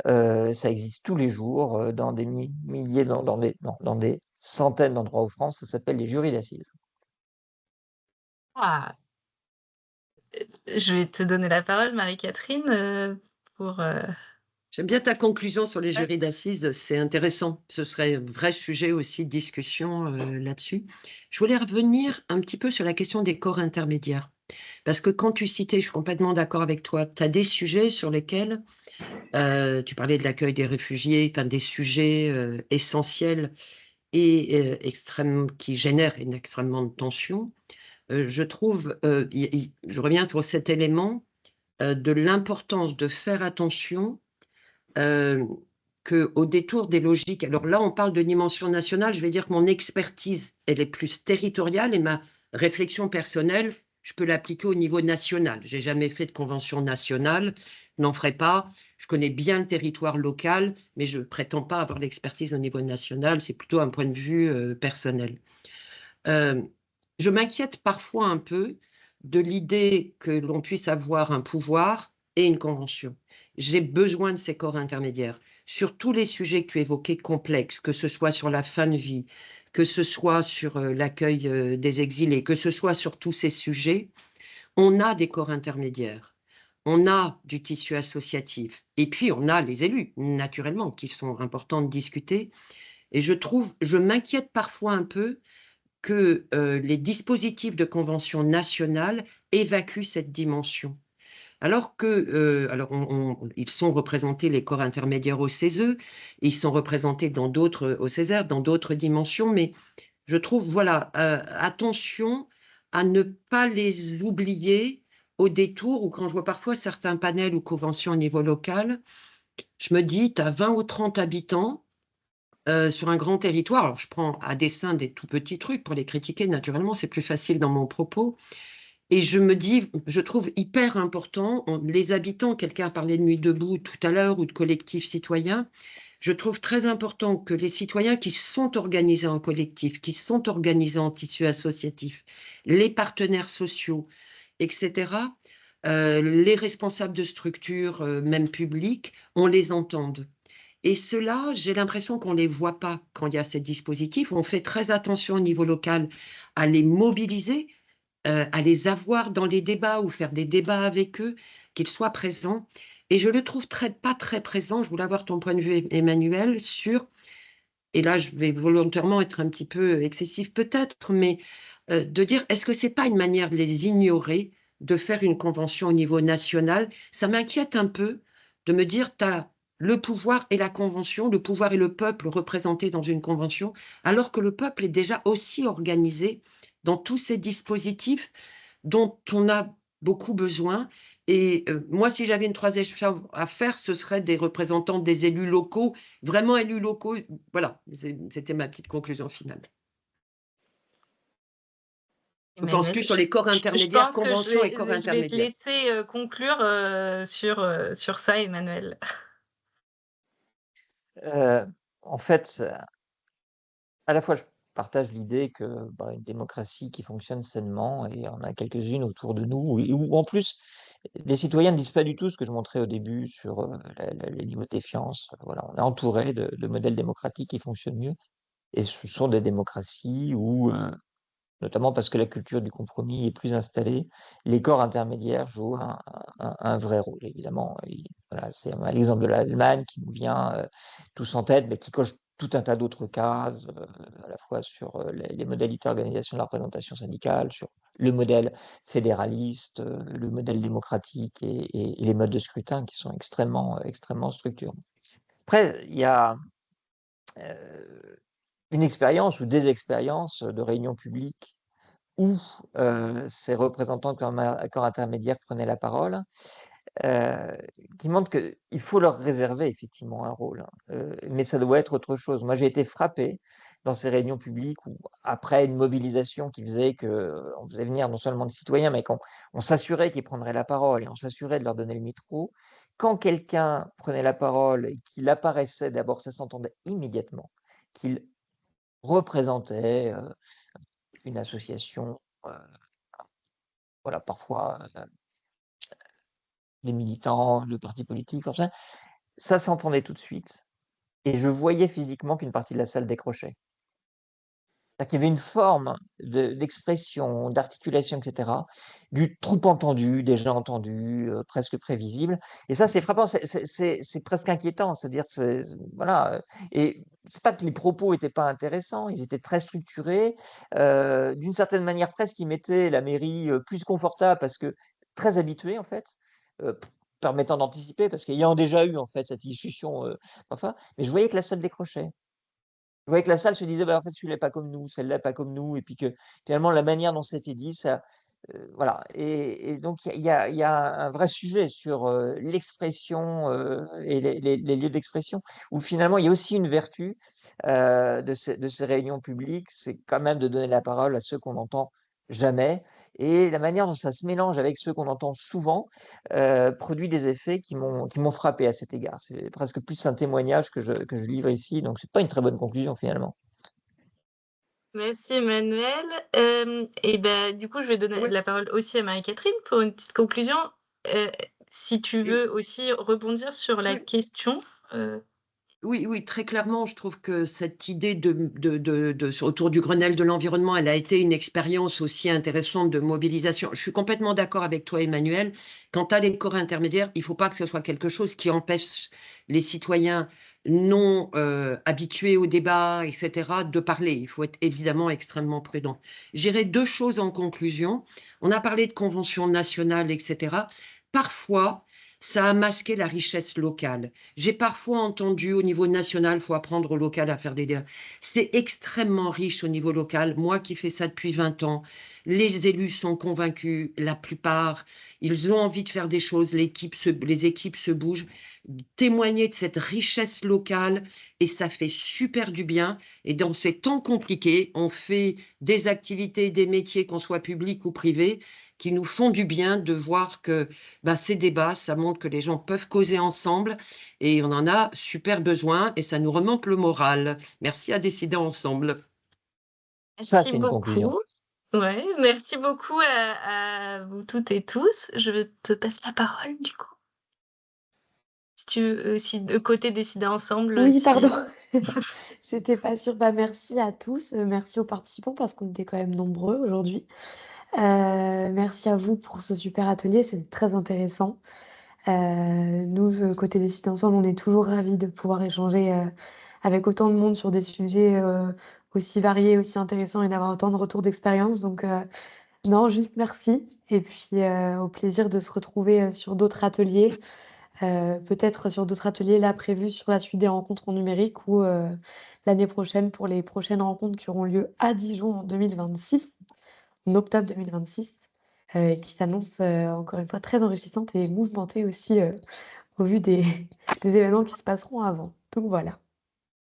ça existe tous les jours dans des milliers, dans des centaines d'endroits en France. Ça s'appelle les jurys d'assises. Ah, je vais te donner la parole, Marie-Catherine, pour. J'aime bien ta conclusion sur les jurys d'assises, c'est intéressant. Ce serait un vrai sujet aussi de discussion là-dessus. Je voulais revenir un petit peu sur la question des corps intermédiaires. Parce que quand tu citais, je suis complètement d'accord avec toi, tu as des sujets sur lesquels, tu parlais de l'accueil des réfugiés, des sujets essentiels et qui génèrent extrêmement de tension. Je trouve, je reviens sur cet élément de l'importance de faire attention qu'au détour des logiques. Alors là, on parle de dimension nationale. Je vais dire que mon expertise, elle est plus territoriale, et ma réflexion personnelle, je peux l'appliquer au niveau national. Je n'ai jamais fait de convention nationale, n'en ferai pas. Je connais bien le territoire local, mais je ne prétends pas avoir l'expertise au niveau national. C'est plutôt un point de vue personnel. Je m'inquiète parfois un peu de l'idée que l'on puisse avoir un pouvoir et une convention. J'ai besoin de ces corps intermédiaires sur tous les sujets que tu évoquais complexes, que ce soit sur la fin de vie, que ce soit sur l'accueil des exilés, que ce soit sur tous ces sujets. On a des corps intermédiaires, on a du tissu associatif, et puis on a les élus, naturellement, qui sont importants de discuter. Et je m'inquiète parfois un peu que les dispositifs de convention nationale évacuent cette dimension. Alors que, ils sont représentés, les corps intermédiaires au CESE, ils sont représentés au Césaire, dans d'autres dimensions, mais je trouve, voilà, attention à ne pas les oublier au détour, ou quand je vois parfois certains panels ou conventions au niveau local, je me dis, tu as 20 ou 30 habitants, sur un grand territoire. Alors, je prends à dessein des tout petits trucs pour les critiquer, naturellement, c'est plus facile dans mon propos. Et je me dis, je trouve hyper important, les habitants, quelqu'un a parlé de Nuit debout tout à l'heure ou de collectifs citoyens, je trouve très important que les citoyens qui sont organisés en collectif, qui sont organisés en tissu associatif, les partenaires sociaux, etc., les responsables de structures, même publiques, on les entende. Et cela, j'ai l'impression qu'on ne les voit pas quand il y a ces dispositifs. On fait très attention au niveau local à les mobiliser, à les avoir dans les débats ou faire des débats avec eux, qu'ils soient présents. Et je le trouve pas très présent, je voulais avoir ton point de vue, Emmanuel, sur, et là je vais volontairement être un petit peu excessif peut-être, mais de dire, est-ce que c'est pas une manière de les ignorer, de faire une convention au niveau national? Ça m'inquiète un peu de me dire, tu as le pouvoir et la convention, le pouvoir et le peuple représentés dans une convention, alors que le peuple est déjà aussi organisé dans tous ces dispositifs dont on a beaucoup besoin. Et moi, si j'avais une troisième chose à faire, ce serait des représentants des élus locaux, vraiment élus locaux. Voilà, c'était ma petite conclusion finale. Je pense plus sur les corps intermédiaires, conventions et corps intermédiaires. Je vais te laisser conclure sur ça, Emmanuel. En fait, à la fois, je partage l'idée que une démocratie qui fonctionne sainement, et on a quelques-unes autour de nous, où en plus, les citoyens ne disent pas du tout ce que je montrais au début sur les niveaux de défiance. Voilà, on est entouré de modèles démocratiques qui fonctionnent mieux. Et ce sont des démocraties où, notamment parce que la culture du compromis est plus installée, les corps intermédiaires jouent un vrai rôle, évidemment. Voilà, c'est l'exemple de l'Allemagne qui nous vient tous en tête, mais qui coche tout un tas d'autres cases, à la fois sur les modalités d'organisation de la représentation syndicale, sur le modèle fédéraliste, le modèle démocratique et les modes de scrutin qui sont extrêmement structurants. Après, il y a une expérience ou des expériences de réunions publiques où ces représentants de corps intermédiaires prenaient la parole, qui montrent qu'il faut leur réserver effectivement un rôle, mais ça doit être autre chose. Moi, j'ai été frappé dans ces réunions publiques où, après une mobilisation qui faisait qu'on faisait venir non seulement des citoyens, mais qu'on s'assurait qu'ils prendraient la parole et on s'assurait de leur donner le micro, quand quelqu'un prenait la parole et qu'il apparaissait, d'abord, ça s'entendait immédiatement, qu'il représentait une association, voilà, parfois les militants, le parti politique, enfin, ça s'entendait tout de suite. Et je voyais physiquement qu'une partie de la salle décrochait. Il y avait une forme d'expression, d'articulation, etc., du trop entendu, déjà entendu, presque prévisible. Et ça, c'est frappant, c'est presque inquiétant. C'est-à-dire, voilà. Et c'est pas que les propos n'étaient pas intéressants, ils étaient très structurés. D'une certaine manière, presque, ils mettaient la mairie plus confortable parce que très habituée, en fait, permettant d'anticiper, parce qu'ayant déjà eu, en fait, cette discussion, enfin, mais je voyais que la salle décrochait. Je voyais que la salle se disait, en fait, celui-là n'est pas comme nous, celle-là n'est pas comme nous, et puis que finalement, la manière dont c'était dit, ça, voilà. Et donc, il y a un vrai sujet sur l'expression et les lieux d'expression, où finalement, il y a aussi une vertu de ces réunions publiques, c'est quand même de donner la parole à ceux qu'on n'entend jamais. Et la manière dont ça se mélange avec ceux qu'on entend souvent produit des effets qui m'ont frappé à cet égard. C'est presque plus un témoignage que je livre ici, donc c'est pas une très bonne conclusion finalement. Merci Emmanuel. Et du coup, je vais donner la parole aussi à Marie-Catherine pour une petite conclusion. Si tu veux aussi rebondir sur la question. Oui, très clairement, je trouve que cette idée autour du Grenelle de l'environnement, elle a été une expérience aussi intéressante de mobilisation. Je suis complètement d'accord avec toi, Emmanuel. Quant à les corps intermédiaires, il ne faut pas que ce soit quelque chose qui empêche les citoyens non habitués au débat, etc., de parler. Il faut être évidemment extrêmement prudent. J'irai deux choses en conclusion. On a parlé de conventions nationales, etc. Parfois, ça a masqué la richesse locale. J'ai parfois entendu au niveau national, il faut apprendre au local à faire des débats. C'est extrêmement riche au niveau local. Moi qui fais ça depuis 20 ans, Les élus sont convaincus, la plupart, ils ont envie de faire des choses, les équipes se bougent. Témoigner de cette richesse locale et ça fait super du bien. Et dans ces temps compliqués, on fait des activités, des métiers, qu'on soit public ou privé, qui nous font du bien de voir que ces débats, ça montre que les gens peuvent causer ensemble et on en a super besoin et ça nous remonte le moral. Merci à décider ensemble. Ça, Merci c'est une conclusion. beaucoup. Ouais, merci beaucoup à vous toutes et tous. Je te passe la parole du coup. Si tu veux aussi de côté décider ensemble. Oui, si- pardon. J'étais pas sûre. Merci à tous. Merci aux participants parce qu'on était quand même nombreux aujourd'hui. Merci à vous pour ce super atelier. C'est très intéressant. Nous, côté Décider Ensemble, on est toujours ravis de pouvoir échanger avec autant de monde sur des sujets aussi variés, aussi intéressants et d'avoir autant de retours d'expérience. Donc, non, juste merci. Et puis, au plaisir de se retrouver sur d'autres ateliers. Peut-être sur d'autres ateliers là prévus sur la suite des rencontres en numérique ou l'année prochaine pour les prochaines rencontres qui auront lieu à Dijon en 2026, en octobre 2026, et qui s'annoncent encore une fois très enrichissantes et mouvementées aussi au vu des événements qui se passeront avant. Donc voilà.